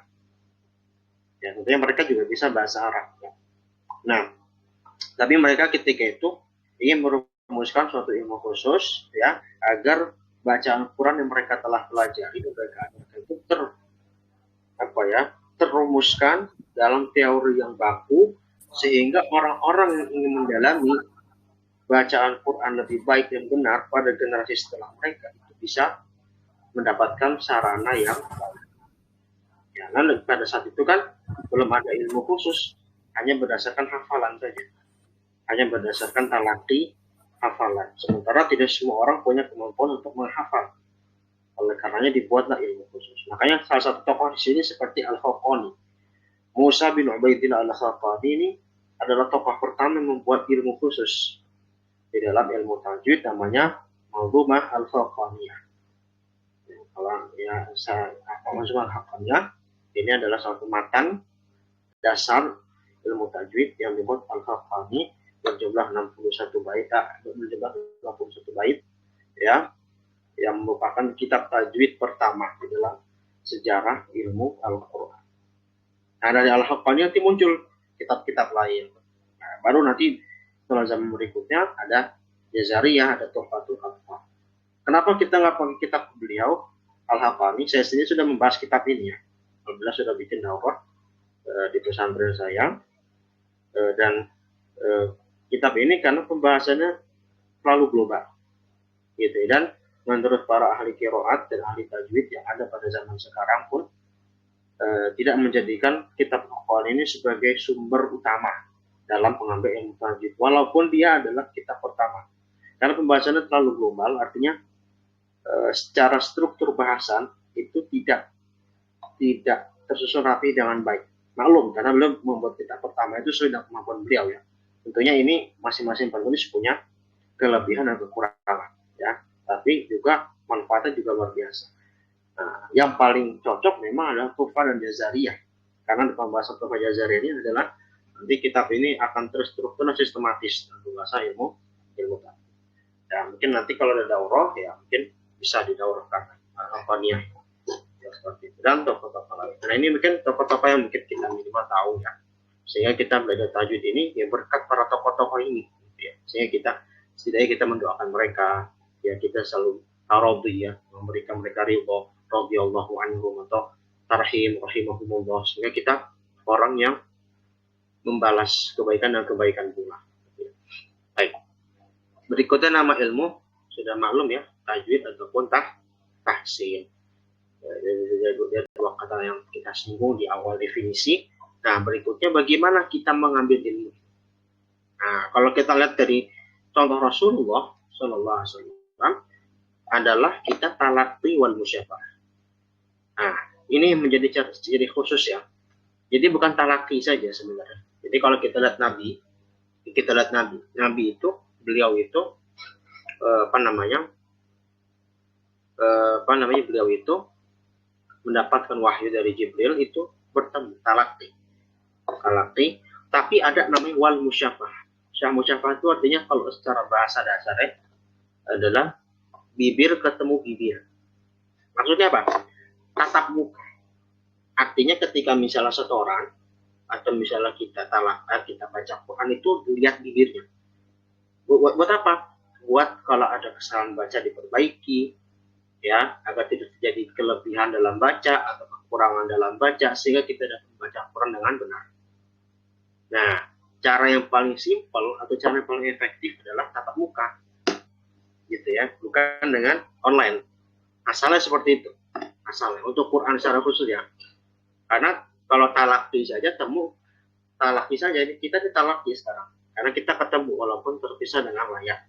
Ya, tentunya mereka juga bisa bahasa Arab. Ya. Nah, tapi mereka ketika itu ingin merumuskan suatu ilmu khusus ya agar bacaan Quran yang mereka telah pelajari mereka itu terumuskan dalam teori yang baku sehingga orang-orang yang ingin mendalami bacaan Quran lebih baik dan benar pada generasi setelah mereka itu bisa mendapatkan sarana yang baik. Ya, lalu pada saat itu kan belum ada ilmu khusus, hanya berdasarkan hafalan saja. Hanya berdasarkan talaki hafalan. Sementara tidak semua orang punya kemampuan untuk menghafal. Oleh karenanya dibuatlah ilmu khusus. Makanya salah satu tokoh di sini seperti Al-Khaqani. Musa bin Ubaidillah Al-Khaqani ini adalah tokoh pertama yang membuat ilmu khusus di dalam ilmu tajwid, namanya Manzumah Al-Khaqaniyah. Kalau ya Manzumah Al-Khaqaniyah ini adalah satu matan dasar ilmu tajwid yang dibuat Al-Khaqani berjumlah 61 bait ya, yang merupakan kitab tajwid pertama di dalam sejarah ilmu Al-Quran. Nah, dari Al-Khaqani nanti muncul kitab-kitab lain. Nah, baru nanti setelah zaman berikutnya ada Jazariyah, ada Tuhfatul Atfal. Kenapa kita nggak pakai kitab beliau Al-Khaqani? Saya sendiri sudah membahas kitab ini ya. Alhamdulillah sudah bikin daurah di pesantren saya, dan kitab ini karena pembahasannya terlalu global gitu, dan menurut para ahli qiraat dan ahli tajwid yang ada pada zaman sekarang pun tidak menjadikan kitab Al-Quran ini sebagai sumber utama dalam pengambil ilmu tajwid, walaupun dia adalah kitab pertama karena pembahasannya terlalu global. Artinya secara struktur bahasan itu tidak tersusun rapi dengan baik. Maklum karena beliau membuat kitab pertama itu sesuai dengan kemampuan beliau ya. Tentunya ini masing-masing penulis punya kelebihan dan kekurangan ya, tapi juga manfaatnya juga luar biasa. Nah, yang paling cocok memang adalah Tuhfah dan Jazariyah. Karena pembahasan Tuhfah Jazariyah ini adalah nanti kitab ini akan terstruktur dan sistematis dalam bahasa ilmu tafsir. Ya, mungkin nanti kalau ada daurah ya mungkin bisa didaurahkan Albaniyah ya, seperti itu. Dan tokoh-tokoh lain. Nah ini mungkin tokoh-tokoh yang mungkin kita minimal tahu ya, sehingga kita belajar tajwid ini ya berkat para tokoh-tokoh ini ya. Sehingga kita setidaknya kita mendoakan mereka ya, kita selalu taradhi ya, memberikan mereka ridho radhiyallahu anhum atau tarhim rahimahumullah, sehingga kita orang yang membalas kebaikan dan kebaikan pula. Baik. Berikutnya nama ilmu sudah maklum ya, tajwid ataupun tahsin. Dari dua kata yang kita singgung di awal definisi. Nah, berikutnya bagaimana kita mengambil ilmu. Nah, kalau kita lihat dari contoh Rasulullah Sallallahu Alaihi Wasallam adalah kita talaqi wal musyafah. Nah, ini menjadi ciri khusus ya. Jadi bukan talaqi saja sebenarnya. Jadi kalau kita lihat Nabi itu beliau itu beliau itu mendapatkan wahyu dari Jibril itu bertemu talaqi, tapi ada namanya wal musyafah. Musyafah itu artinya kalau secara bahasa dasarnya adalah bibir ketemu bibir. Maksudnya apa? Tatap muka. Artinya ketika misalnya seseorang atau misalnya kita baca Quran itu lihat bibirnya. Buat apa? Buat kalau ada kesalahan baca diperbaiki, ya, agar tidak terjadi kelebihan dalam baca atau kekurangan dalam baca, sehingga kita dapat membaca Quran dengan benar. Nah, cara yang paling simpel atau cara yang paling efektif adalah tatap muka, gitu ya, bukan dengan online. Asalnya seperti itu, asalnya untuk Quran secara khusus ya. Karena kalau talaqi saja kita ditalaqi sekarang. Karena kita ketemu walaupun terpisah dengan layar.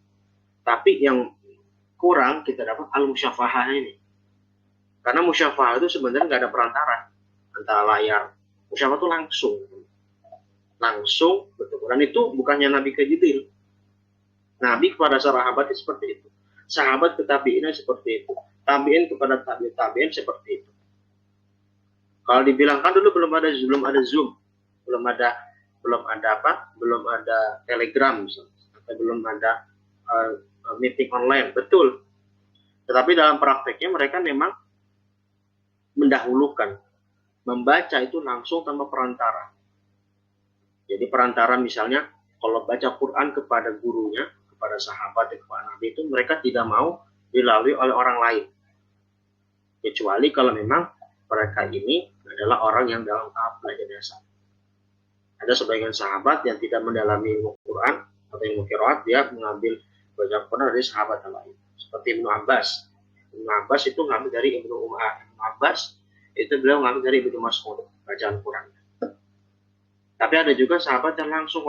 Tapi yang kurang kita dapat al-musyafahah ini. Karena musyafahah itu sebenarnya nggak ada perantara antara layar. Musyafahah itu langsung betul. Dan itu bukannya Nabi ke Jibril. Nabi kepada sahabat itu seperti itu. Sahabat ke tabi'in seperti itu. Tabi'in kepada tabi'in seperti itu. Kalau dibilang kan dulu belum ada Zoom, belum ada Telegram misalnya, atau belum ada meeting online, betul. Tetapi dalam prakteknya mereka memang mendahulukan membaca itu langsung tanpa perantara. Jadi perantara misalnya kalau baca Quran kepada gurunya, kepada sahabat, kepada Nabi itu mereka tidak mau dilalui oleh orang lain. Kecuali kalau memang mereka ini adalah orang yang dalam tahap belajar dasar. Ada sebagian sahabat yang tidak mendalami ilmu Quran atau ilmu qiraat, dia mengambil baca Quran dari sahabat yang lain. Seperti Ibnu Abbas. Ibnu Abbas itu ngambil dari Ibnu Abbas, itu beliau ngambil dari Ibnu Mas'ud bacaan Quran. Tapi ada juga sahabat yang langsung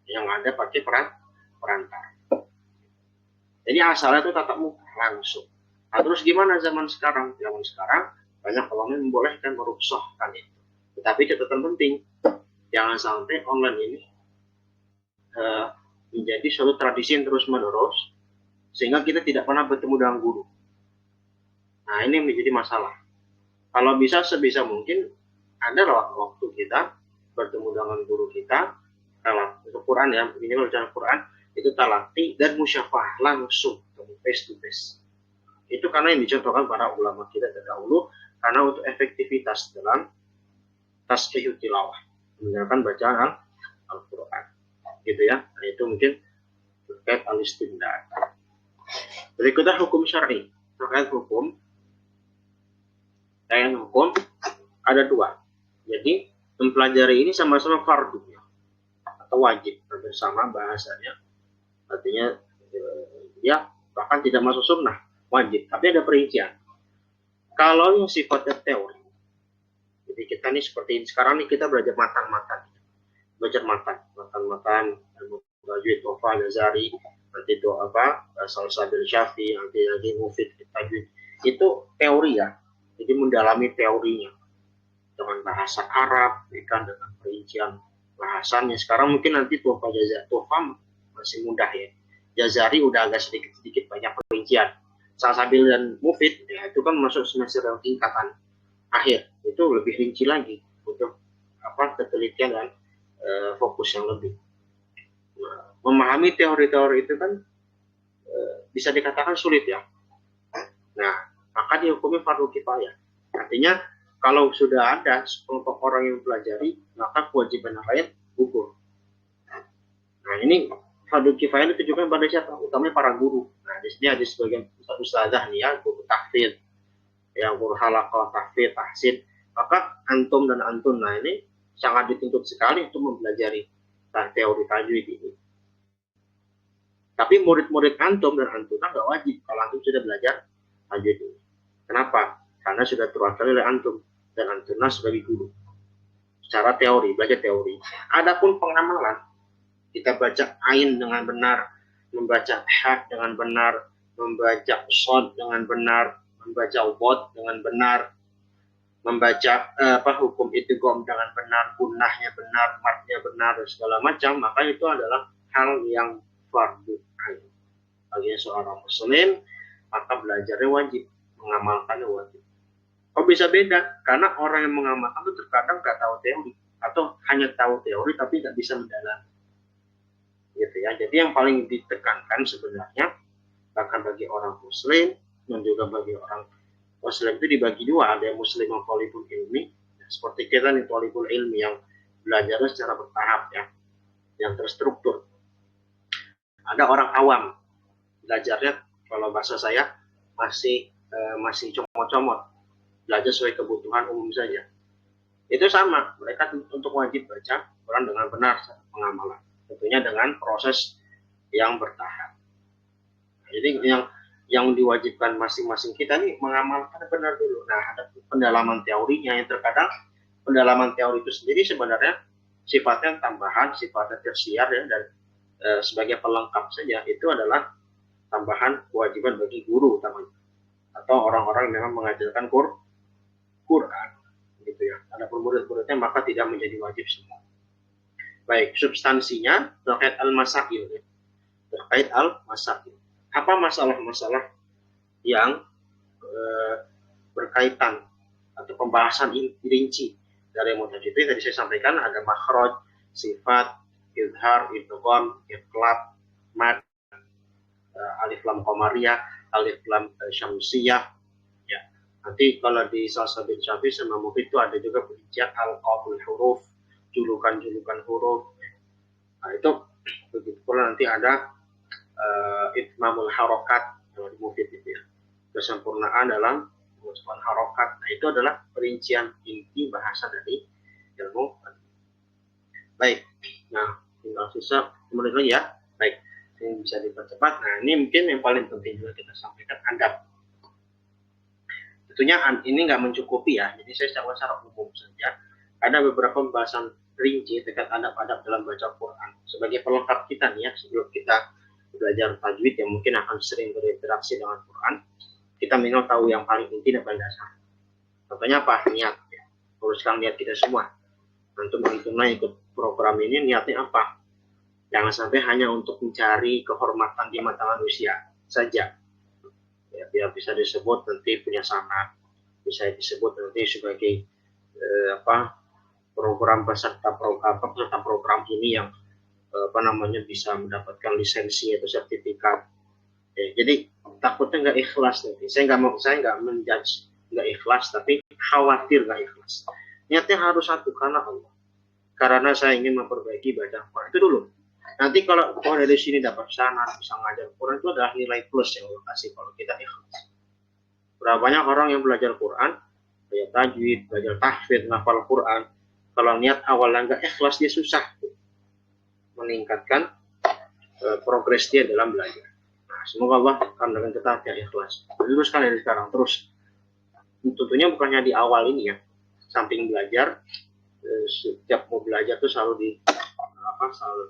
yang ada pakai perantara. Jadi asalnya itu tatap muka langsung. Nah, terus gimana zaman sekarang? Zaman sekarang banyak ulama membolehkan meruksahkan itu. Tetapi catatan penting, jangan sampai online ini menjadi suatu tradisi yang terus-menerus sehingga kita tidak pernah bertemu dengan guru. Nah, ini menjadi masalah. Kalau bisa sebisa mungkin ada waktu kita bertemu dengan guru kita, kalau untuk Quran ya, minimal bacaan Quran itu talaqi dan musyafah langsung, face to face. Itu karena yang dicontohkan para ulama kita terdahulu, karena untuk efektivitas dalam tasbih tilawah, mendengarkan bacaan Al-Quran, gitu ya. Nah, itu mungkin terkait al-istimdad. Berikutnya hukum syar'i. Terkait hukum ada dua. Jadi mempelajari ini sama-sama fardu ya, atau wajib, bersama bahasanya. Artinya ya bahkan tidak masuk sunnah, wajib. Tapi ada perincian. Kalau yang sifatnya teori, jadi kita nih seperti ini sekarang nih, kita belajar matan, tajwid, Tuhfah, Jazari, nanti itu Salsabil Syafi, nanti lagi Mufid tajwid. Itu teori ya. Jadi mendalami teorinya dengan bahasa Arab, dengan perincian bahasanya. Sekarang mungkin nanti Tuhfah masih mudah ya. Jazari udah agak sedikit banyak perincian. Salsabil dan Mufid, ya itu kan masuk semester yang tingkatan akhir, itu lebih rinci lagi, butuh ketelitian dan fokus yang lebih. Nah, memahami teori-teori itu kan bisa dikatakan sulit ya. Nah, maka dihukumi fardu kifayah. Artinya kalau sudah ada sekelompok orang yang pelajari, maka kewajiban yang lain gugur. Nah, ini fardu kifayah ditujukan pada siapa? Utamanya para guru. Nah, di sini ada sebagian ustazah nih ya, guru tahfidz, yang guru halaqah, tahfidz, tahsin. Maka antum dan antun, nah ini sangat dituntut sekali untuk mempelajari teori tajwid ini. Tapi murid-murid antum dan antuna nggak wajib kalau antum sudah belajar tajwid ini. Kenapa? Karena sudah terwakili oleh antum dan antuna sebagai guru. Secara teori, belajar teori. Adapun pengamalan, kita baca ain dengan benar, membaca ha dengan benar, membaca shad dengan benar, membaca bot dengan benar, membaca hukum idgham dengan benar, gunnahnya benar, matnya benar, dan segala macam, maka itu adalah hal yang fardu ain. Bagi seorang muslim, maka belajarnya wajib, mengamalkannya wajib. Kok bisa beda? Karena orang yang mengamalkan itu terkadang nggak tahu teori, atau hanya tahu teori tapi nggak bisa mendalami. Gitu ya. Jadi yang paling ditekankan sebenarnya, bahkan bagi orang muslim dan juga bagi orang muslim itu dibagi dua, ada yang muslim yang thalibul ilmi, seperti kita nih thalibul ilmi yang belajarnya secara bertahap ya, yang terstruktur. Ada orang awam, belajarnya kalau bahasa saya masih comot-comot, belajar sesuai kebutuhan umum saja. Itu sama, mereka untuk wajib baca Quran dengan benar pengamalan, tentunya dengan proses yang bertahap. Jadi yang diwajibkan masing-masing kita nih mengamalkan benar dulu. Nah, ada pendalaman teorinya yang terkadang pendalaman teori itu sendiri sebenarnya sifatnya tambahan, sifatnya tersiar ya, dan sebagai pelengkap saja. Itu adalah tambahan kewajiban bagi guru utamanya atau orang-orang yang memang mengajarkan Quran gitu ya. Adapun murid-muridnya maka tidak menjadi wajib semua. Baik, substansinya terkait al-masail ya. Terkait al-masail. Apa masalah-masalah yang berkaitan atau pembahasan rinci dari mutajwid itu tadi saya sampaikan, ada makhraj, sifat, izhar, idgham, iqlab, mad, alif lam qamariyah, alif lam syamsiyah. Ya. Nanti kalau di Salsabil Syafi sama Mufid itu ada juga perincian al-qaful huruf, julukan-julukan huruf. Nah, itu begitu pula nanti ada itmamul harokat di Mufid itu ya. Kesempurnaan dalam mengucapkan harokat. Nah, itu adalah perincian inti bahasa dari ilmu. Baik. Nah, tinggal sisa menit lagi ya. Baik. Ini bisa dipercepat. Nah, ini mungkin yang paling penting juga kita sampaikan, adab. Tentunya ini nggak mencukupi ya. Jadi saya secara umum saja. Ada beberapa pembahasan rinci terkait adab-adab dalam baca Quran. Sebagai pelengkap kita nih ya, sebelum kita belajar tajwid yang mungkin akan sering berinteraksi dengan Quran, kita minimal tahu yang paling inti dan paling dasar. Contohnya apa? Niat. Ya. Uruskan niat kita semua. Antum-antumnya ikut program ini niatnya apa? Jangan sampai hanya untuk mencari kehormatan di mata manusia saja. Ya, biar bisa disebut nanti punya sanad, bisa disebut nanti sebagai program peserta program ini yang bisa mendapatkan lisensi atau sertifikat. Ya, jadi takutnya nggak ikhlas nanti. Saya nggak menjudge nggak ikhlas, tapi khawatir nggak ikhlas. Niatnya harus satu karena Allah. Karena saya ingin memperbaiki bacaan Quran itu dulu. Nanti kalau dari sini dapat sanad, bisa ngajar Quran, itu adalah nilai plus yang Allah kasih kalau kita ikhlas. Berapa banyak orang yang belajar Quran, belajar tajwid, belajar tahfidz, ngafal Quran, kalau niat awalnya nggak ikhlas, dia susah meningkatkan progres dia dalam belajar. Nah, semoga Allah akan dengan kita yang ikhlas. Teruskan dari sekarang terus. Tentunya bukannya di awal ini ya, samping belajar, setiap mau belajar tuh selalu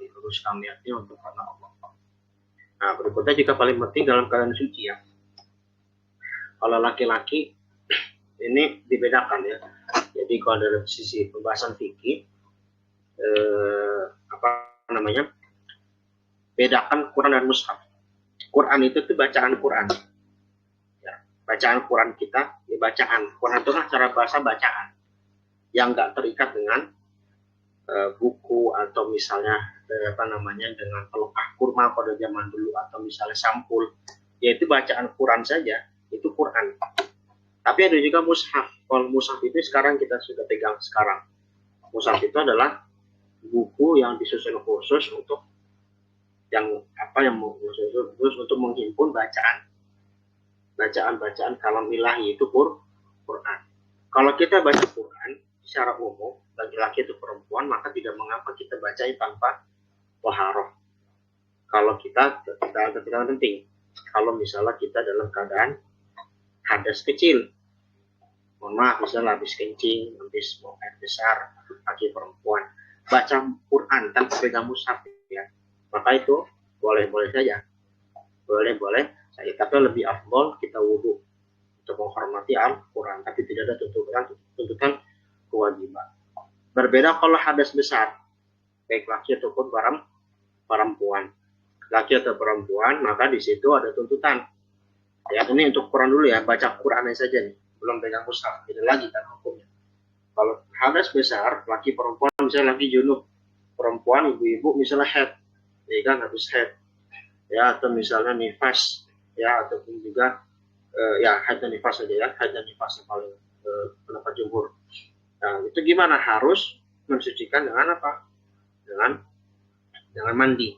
diteruskan niatnya untuk karena Allah. Nah, berikutnya juga paling penting dalam keadaan suci ya. Kalau laki-laki ini dibedakan ya. Jadi kalau dari sisi pembahasan fikih, bedakan Quran dan mushaf. Quran itu tuh bacaan Quran. bacaan Quran kita, ya bacaan Quran itu kan cara bahasa bacaan yang nggak terikat dengan buku atau misalnya dengan pelepah kurma pada zaman dulu atau misalnya sampul, yaitu bacaan Quran saja, itu Quran. Tapi ada juga mushaf. Kalau mushaf itu sekarang kita sudah pegang sekarang. Mushaf itu adalah buku yang disusun khusus untuk khusus untuk menghimpun bacaan kalam ilahi, itu Quran. Kalau kita baca Quran secara umum, laki-laki atau perempuan, maka tidak mengapa kita baca tanpa taharah. Kalau kita ketika penting, kalau misalnya kita dalam keadaan hadas kecil, mohon maaf, misalnya habis kencing, habis mau air besar, laki perempuan, baca Quran tanpa pegang mushaf, ya, maka itu boleh-boleh saja, boleh-boleh saja. Tapi lebih afdol kita wudhu untuk menghormati Al-Quran, tapi tidak ada tuntutan kewajiban. Berbeda kalau hadas besar, baik laki ataupun perempuan, laki atau perempuan, maka di situ ada tuntutan. Ya, ini untuk Quran dulu ya, baca Qurannya saja nih, belum pegang mushaf, beda lagi kan hukumnya. Kalau hadas besar, laki perempuan, misalnya laki junub, perempuan ibu-ibu misalnya haid, ya kan, habis haid, ya, atau misalnya nifas, ya, ataupun juga ya haid dan nifas saja ya, haid dan nifas yang paling pendapat jumhur. Nah, itu gimana? Harus mensucikan dengan apa? Dengan mandi.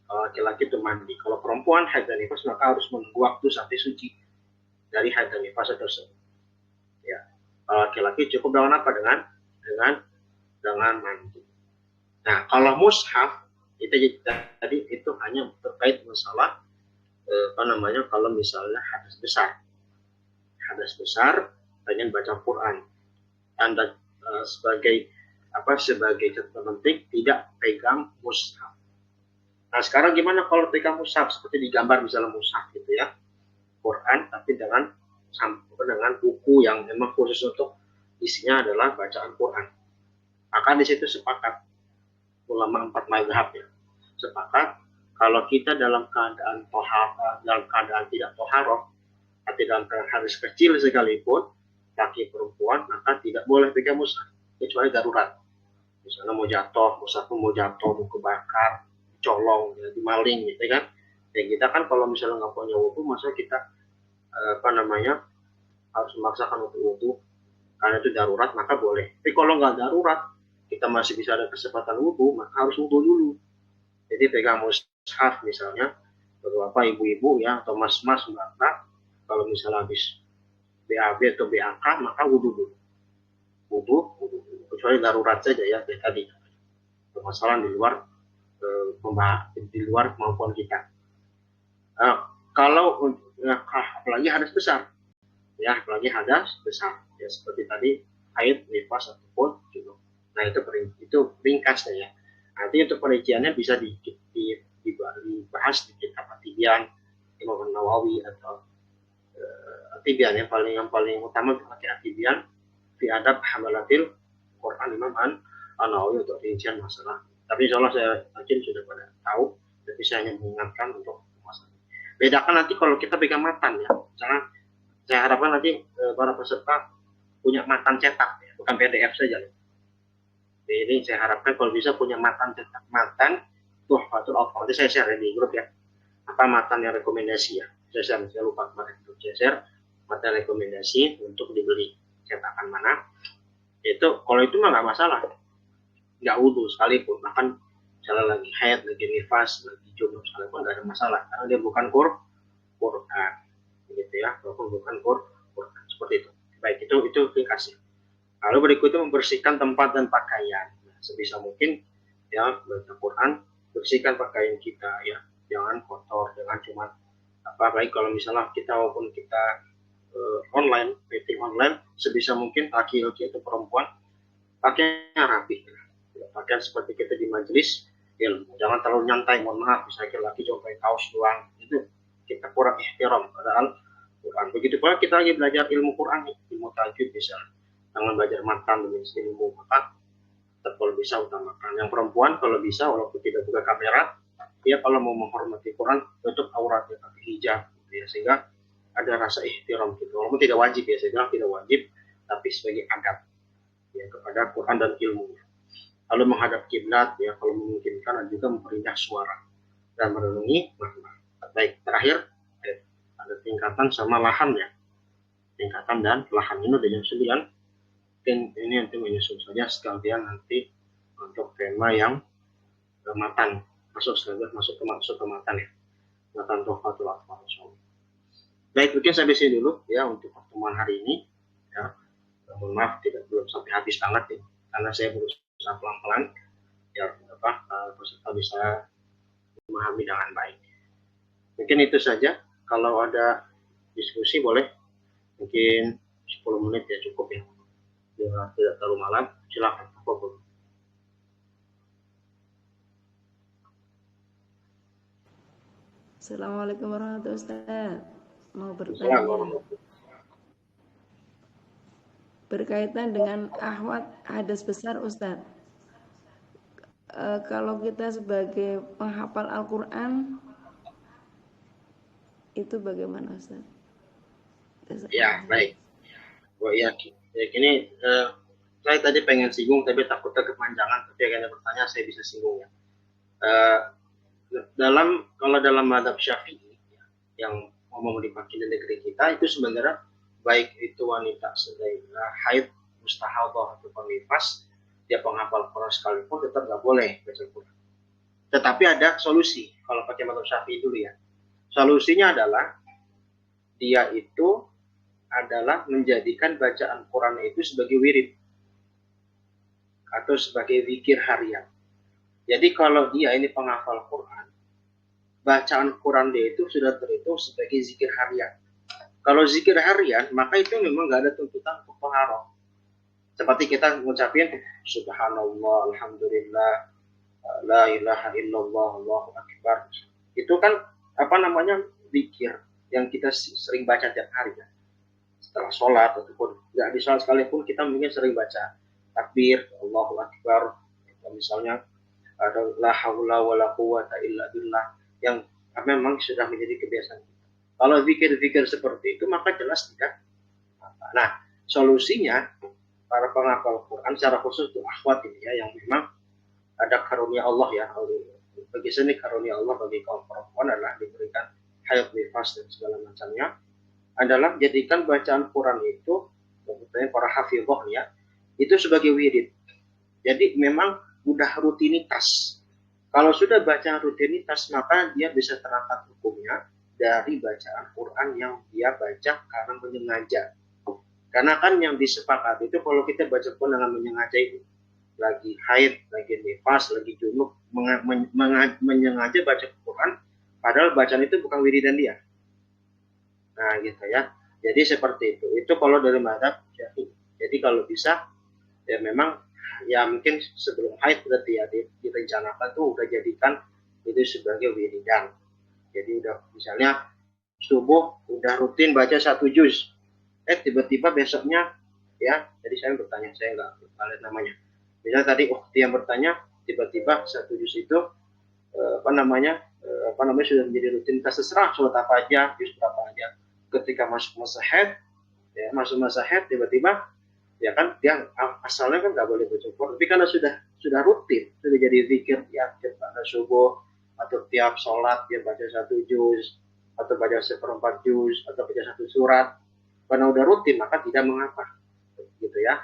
Kalau laki-laki itu mandi. Kalau perempuan haid dan nifas, maka harus menunggu waktu sampai suci dari haid dan nifas tersebut. Ya. Kalau laki-laki cukup dengan apa? Dengan mandi. Nah, kalau mushaf itu tadi itu hanya terkait masalah kalau misalnya hadas besar pengen baca Quran, Anda sebagai catatan penting tidak pegang mushaf. Nah, sekarang gimana kalau pegang mushaf seperti digambar misalnya mushaf gitu ya, Quran tapi dengan buku yang memang khusus untuk isinya adalah bacaan Quran. Maka di situ sepakat ulama 4 mazhab ya, sepakat kalau kita dalam keadaan tidak toharoh, atau dalam keadaan hadas kecil sekalipun, laki perempuan, maka tidak boleh pegang mushaf kecuali darurat. Misalnya mau jatuh, mushaf mau jatuh, mau kebakar, colong, ya, dimaling gitu kan. Dan kita kan kalau misalnya nggak punya wudu, masa kita harus memaksakan untuk wudu karena itu darurat, maka boleh. Tapi kalau nggak darurat, kita masih bisa ada kesempatan wudu, maka harus wudu dulu. Jadi pegang mushaf misalnya beberapa ibu-ibu ya atau mas-mas mbak, kalau misalnya habis BAB atau BAK, maka wudu dulu. Wudu kecuali darurat saja ya, kayak tadi permasalahan di luar kemampuan kita. Kalau apalagi hadas besar ya, ya seperti tadi haid, nifas ataupun junub. Nah, itu ringkasnya ya. Nanti untuk perinciannya bisa dibahas di kitab At-Tibyan Imam Nawawi atau At-Tibyan yang paling utama pakai At-Tibyan fi adab hamalatil Quran Imam An-Nawawi untuk rincian masalah. Tapi insya Allah saya yakin sudah pada tahu, tapi saya hanya mengingatkan untuk masalah. Bedakan nanti kalau kita pegang matan ya. Misalnya saya harapkan nanti para peserta punya matan cetak ya, bukan PDF saja. Ini saya harapkan kalau bisa punya matan cetak, Tuhfatul Athfal. Nanti saya share di grup ya. Apa matan yang rekomendasi ya? Saya lupa kemarin untuk share matan rekomendasi untuk dibeli cetakan mana. Itu kalau itu mah nggak masalah, nggak wudu sekalipun, bahkan misalnya lagi haid, lagi nifas, lagi junub sekalipun nggak ada masalah karena dia bukan Quran, gitu ya, walaupun bukan Quran seperti itu. Baik, itu ringkasnya. Lalu berikutnya membersihkan tempat dan pakaian. Nah, sebisa mungkin ya baca Quran, bersihkan pakaian kita ya, jangan kotor, jangan cuma baik kalau misalnya kita walaupun kita online, meeting online, sebisa mungkin laki-laki atau perempuan pakainya rapi, ya, pakaian seperti kita di majelis ilmu, jangan terlalu nyantai, mohon maaf, misalnya laki cuma pakai kaos doang, itu kita kurang ihtiram padahal Quran. Begitu pula kita lagi belajar ilmu Quran, ilmu tajwid misalnya, jangan belajar matan demi ilmu, maka kalau bisa utamakan. Yang perempuan kalau bisa walaupun tidak buka kamera, dia kalau mau menghormati Quran tutup auratnya pakai hijab, ya, sehingga ada rasa ihtiram gitu. Walaupun tidak wajib ya, saya bilang tidak wajib, tapi sebagai adab ya kepada Quran dan ilmunya. Lalu menghadap kiblat ya, kalau memungkinkan, dan juga memperindah suara dan merenungi makna. Baik, terakhir ada tingkatan sama lahan ya. Tingkatan dan lahan ini udah jam 9. Mungkin ini nanti menyusul saja sekalian nanti untuk tema yang matan, masuk ke matan ya. Matan Tuhfatul Atfal. Baik, mungkin sampai sini dulu ya untuk pertemuan hari ini ya. Mohon maaf belum sampai habis banget ya, karena saya berusaha pelan-pelan ya peserta bisa memahami dengan baik. Mungkin itu saja. Kalau ada diskusi boleh, mungkin 10 menit ya cukup ya, biar tidak terlalu malam. Silakan. Assalamualaikum warahmatullahi wabarakatuh. Mau bertanya berkaitan dengan ahwat hadas besar, Ustaz. Kalau kita sebagai penghafal Al-Quran itu bagaimana, Ustaz? Ya, baik. Oh iya, ya, gini, saya tadi pengen singgung tapi takutnya kepanjangan, tapi akhirnya bertanya saya bisa singgung ya. Kalau dalam madhab Syafi'i ya, yang ngomong dipakai di negeri kita itu sebenarnya baik itu wanita sedang haid, mustahadah atau nifas, dia penghafal Quran sekalipun tetap nggak boleh baca Quran. Tetapi ada solusi kalau pakai madhab Syafi'i dulu ya. Solusinya adalah dia itu adalah menjadikan bacaan Quran itu sebagai wirid atau sebagai zikir harian. Jadi kalau dia ini penghafal Quran, bacaan Quran dia itu sudah terhitung sebagai zikir harian. Kalau zikir harian, maka itu memang nggak ada tuntutan untuk taharah. Seperti kita mengucapin subhanallah, alhamdulillah, la ilaha illallah, Allahu akbar. Itu kan zikir yang kita sering baca tiap hari ya. Setelah sholat ataupun nggak di sholat sekalipun kita mungkin sering baca takbir, Allahu akbar. Misalnya ada la haula wala quwata illa billah yang memang sudah menjadi kebiasaan. Kalau zikir-zikir seperti itu maka jelas tidak. Nah, solusinya para penghafal Quran secara khusus untuk akhwat ini ya, yang memang ada karunia Allah ya. Bagi sini karunia Allah bagi kaum perempuan adalah diberikan haid, nifas dan segala macamnya, adalah jadikan bacaan Quran itu, para hafizah ya, itu sebagai wirid. Jadi memang udah rutinitas. Kalau sudah bacaan rutinitas, maka dia bisa terangkat hukumnya dari bacaan Quran yang dia baca karena menyengaja. Karena kan yang disepakati itu kalau kita baca Quran dengan menyengaja itu, lagi haid, lagi nifas, lagi junub, menyengaja baca Quran, padahal bacaan itu bukan wiridan dia. Nah gitu ya. Jadi seperti itu. Itu kalau dari madhab Syafi'i. Jadi kalau bisa, ya memang ya mungkin sebelum haid berarti ya direncanakan tuh udah jadikan itu sebagai wiridan. Jadi udah misalnya subuh udah rutin baca 1 juz, tiba-tiba besoknya ya, jadi saya bertanya, saya nggak lihat namanya. Misalnya tadi yang bertanya tiba-tiba 1 juz itu sudah menjadi rutinitas, terserah sholat apa aja, juz berapa aja. Ketika masuk masa haid tiba-tiba ya kan dia asalnya kan nggak boleh baca Quran, tapi karena sudah rutin, sudah jadi zikir tiap pada subuh atau tiap sholat dia baca 1 juz atau baca 1/4 juz atau baca 1 surat, karena udah rutin maka tidak mengapa gitu ya.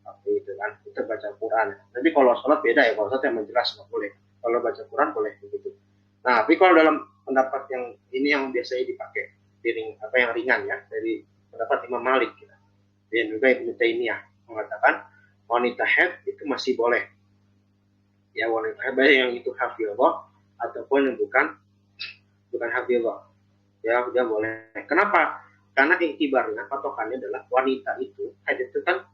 Tapi itu kan kita baca Quran. Tapi kalau sholat beda ya, kalau sholat yang menjelas nggak boleh, kalau baca Quran boleh begitu. Nah tapi kalau dalam pendapat yang ini yang biasanya dipakai yang ringan ya, dari pendapat Imam Malik gitu. Dan juga Ibnu Taimiyah mengatakan wanita haid itu masih boleh. Ya wanita haid baik yang itu hafizah ataupun yang bukan hafizah. Ya dia boleh. Kenapa? Karena iktibarnya patokannya adalah wanita itu haid itu kan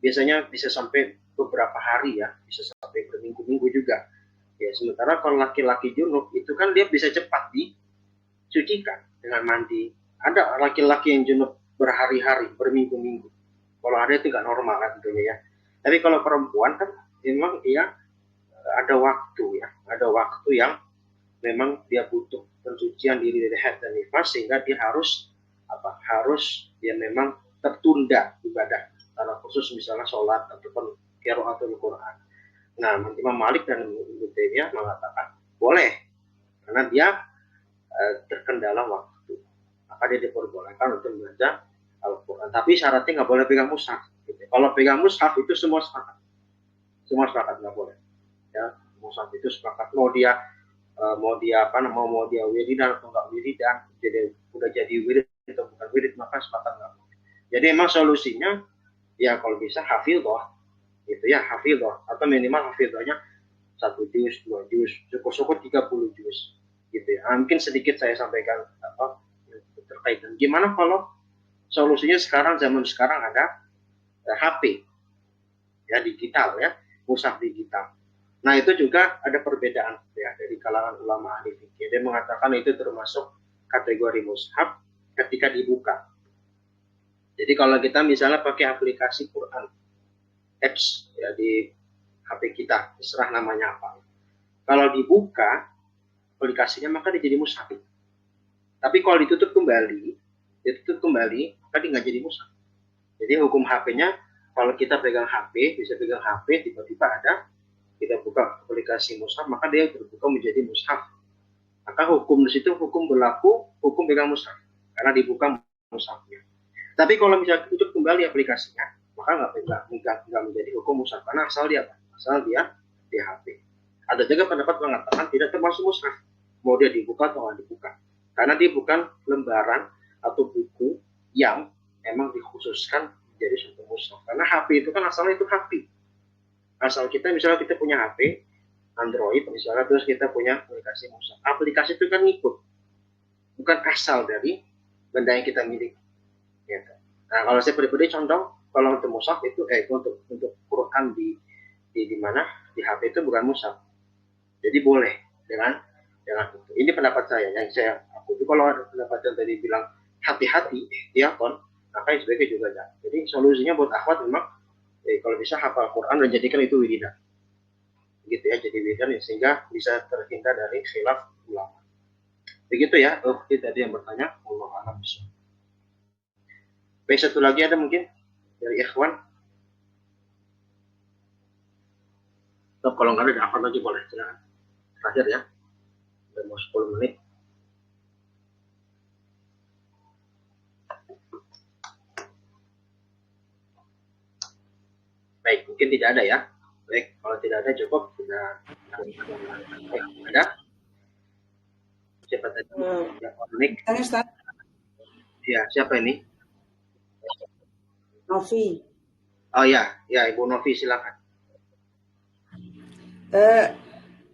biasanya bisa sampai beberapa hari ya, bisa sampai berminggu-minggu juga. Ya sementara kalau laki-laki junub itu kan dia bisa cepat disucikan dengan mandi. Ada laki-laki yang junub berhari-hari, berminggu-minggu. Kalau ada itu nggak normal kan tentunya ya. Tapi kalau perempuan kan memang dia ada waktu ya, ada waktu yang memang dia butuh pensucian diri dari haid dan nifas, sehingga dia harus harus ya memang tertunda ibadah karena khusus misalnya sholat ataupun qiraatul Quran. Nah, Imam Malik dan Ibnu Taimiyah mengatakan boleh karena dia terkendala waktu, maka dia diperbolehkan untuk membaca Al-Quran. Tapi syaratnya nggak boleh pegang mushaf. Gitu. Kalau pegang mushaf itu semua sepakat nggak boleh. Ya, mushaf itu sepakat mau dia wiridan atau nggak wiridan, jadi udah jadi wirid atau bukan wirid, maka sepakat nggak boleh. Jadi emang solusinya ya kalau bisa hafidhah gitu ya, hafidhah atau minimal hafidhahnya 1 juz, 2 juz, syukur-syukur 30 juz gitu ya. Mungkin sedikit saya sampaikan terkait dengan gimana kalau solusinya zaman sekarang ada HP ya, digital ya, mushaf digital. Nah, itu juga ada perbedaan ya dari kalangan ulama ahli fikih. Dia mengatakan itu termasuk kategori mushaf ketika dibuka. Jadi kalau kita misalnya pakai aplikasi Quran apps ya di HP kita, terserah namanya apa. Kalau dibuka aplikasinya maka dia jadi mushaf. Tapi kalau ditutup kembali, maka dia nggak jadi mushaf. Jadi hukum HP-nya, kalau kita pegang HP, bisa pegang HP, tiba-tiba kita buka aplikasi mushaf, maka dia berbuka menjadi mushaf. Maka hukum di situ berlaku hukum pegang mushaf karena dibuka mushafnya. Tapi kalau misalnya tutup kembali aplikasinya, maka nggak menjadi hukum mushaf karena asal dia di HP. Ada juga pendapat mengatakan tidak termasuk mushaf, mau dia dibuka atau nggak dibuka, karena dia bukan lembaran atau buku yang emang dikhususkan menjadi suatu mushaf. Karena HP itu kan asalnya itu HP. Asal misalnya kita punya HP Android misalnya, terus kita punya aplikasi mushaf. Aplikasi itu kan ngikut, bukan asal dari benda yang kita miliki. Gitu. Nah, kalau saya pribadi contoh, kalau untuk mushaf itu untuk Quran di mana di HP itu bukan mushaf. Jadi boleh dengan itu. Ini pendapat saya yang saya itu. Kalau ada pendapat yang tadi bilang hati-hati ya maka sebaiknya juga jangan. Jadi solusinya buat akhwat memang kalau bisa hafal Quran dan jadikan itu wiridan. Gitu ya, jadi wiridan sehingga bisa terhindar dari khilaf ulama. Begitu ya. Itu tadi yang bertanya. Wallahu a'lam bishawab. Baik, satu lagi ada mungkin dari ikhwan. Kalau nggak ada apa lagi boleh, silakan. Terakhir ya, udah mau 10 menit. Baik, mungkin tidak ada ya. Baik, kalau tidak ada cukup sudah. Ada? Siapa tadi? Ya, Nick. Ya, siapa ini? Novi. Oh ya, Ibu Novi silakan.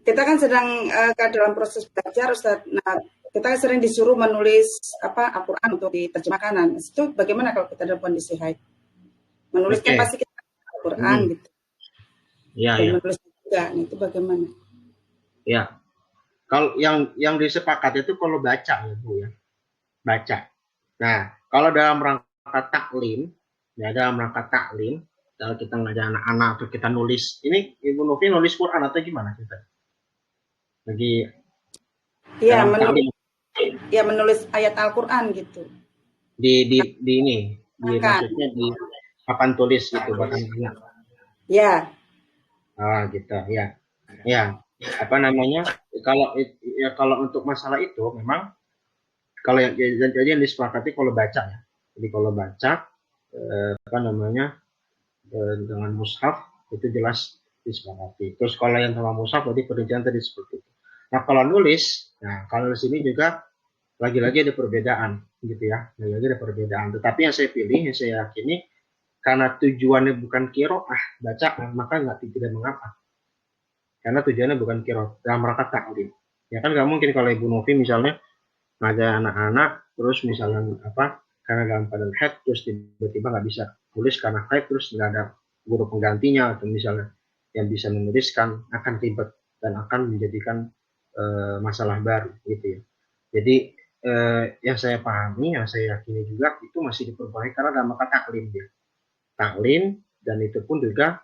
Kita kan sedang dalam proses belajar, Ustaz. Nah, kita sering disuruh menulis Al-Quran untuk diterjemahkan. Itu bagaimana kalau kita dalam kondisi haid? Menulis kan pasti kita Al-Quran gitu. Iya, ya. Menulis juga, nah, itu bagaimana? Ya, kalau yang disepakati itu kalau baca ya Bu ya, baca. Nah, kalau dalam rangka taklim, kalau kita ngajar anak-anak atau kita nulis, ini Ibu Novi nulis Quran atau gimana kita? Lagi menulis ayat Al-Quran gitu. Maksudnya di papan tulis gitu bahkan anak. Ya. Gitu ya. Ya, kalau untuk masalah itu memang kalau yang disepakati kalau baca ya. Jadi kalau baca dengan mushaf itu jelas disepakati. Terus kalau yang sama mushaf berarti perincian tadi seperti itu. Nah, kalau nulis, kalau di sini juga lagi-lagi ada perbedaan gitu ya. Lagi-lagi ada perbedaan. Tetapi yang saya pilih, yang saya yakini karena tujuannya bukan qiraah bacaan, maka tidak mengapa. Karena tujuannya bukan qiraah, dalam rangka taklim. Ya kan nggak mungkin kalau Ibu Novi misalnya ngajar anak-anak terus misalnya karena dalam keadaan haid terus tiba-tiba nggak bisa tulis karena haid terus nggak ada guru penggantinya atau misalnya yang bisa menuliskan, akan ribet dan akan menjadikan masalah baru gitu ya. Jadi yang saya pahami, yang saya yakini juga itu masih diperbolehkan karena dalam rangka taklim ya. Taklim, dan itu pun juga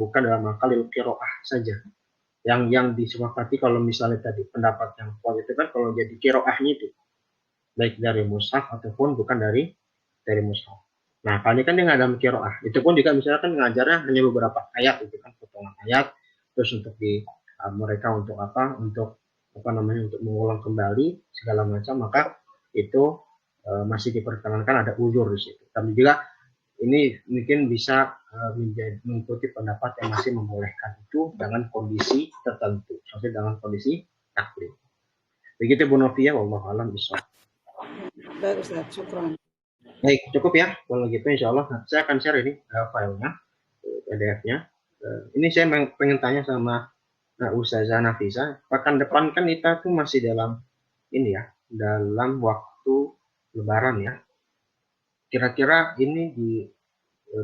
bukan dalam rangka lil qiraah saja. Yang disepakati kalau misalnya tadi pendapat yang kuat itu kan kalau jadi qiraahnya itu baik dari mushaf ataupun bukan dari mushaf. Nah, kali kan dia nggak dalam qiraah. Itu pun juga misalkan ngajarnya hanya beberapa ayat, itu kan potongan ayat, terus untuk mereka untuk apa? Untuk apa namanya? Untuk mengulang kembali segala macam, maka itu masih diperkenankan ada uzur di situ. Tapi juga ini mungkin bisa mengikuti pendapat yang masih membolehkan itu dengan kondisi tertentu, maksudnya dengan kondisi taklim. Begitu Bu Novia, wallahu a'lam bishawab. Baik Ustaz, syukran. Baik, cukup ya. Kalau gitu insya Allah saya akan share ini filenya, PDF-nya. Ini saya pengen tanya sama Ustazah Nafisa. Pekan depan kan kita tuh masih dalam ini ya, dalam waktu Lebaran ya. Kira-kira ini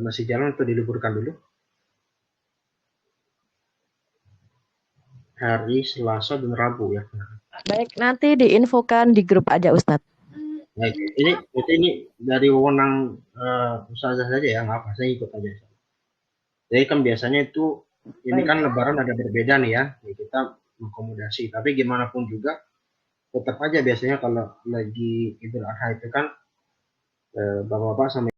masih jalan atau diliburkan dulu? Hari Selasa dan Rabu ya. Baik, nanti diinfokan di grup aja Ustadz. Baik, ini dari wewenang Ustazah saja ya, nggak apa, saya ikut aja. Jadi kan biasanya itu ini kan Lebaran ada berbeda nih ya, kita mengakomodasi. Tapi gimana pun juga tetap aja biasanya kalau lagi Idul Adha itu kan bapak-bapak sama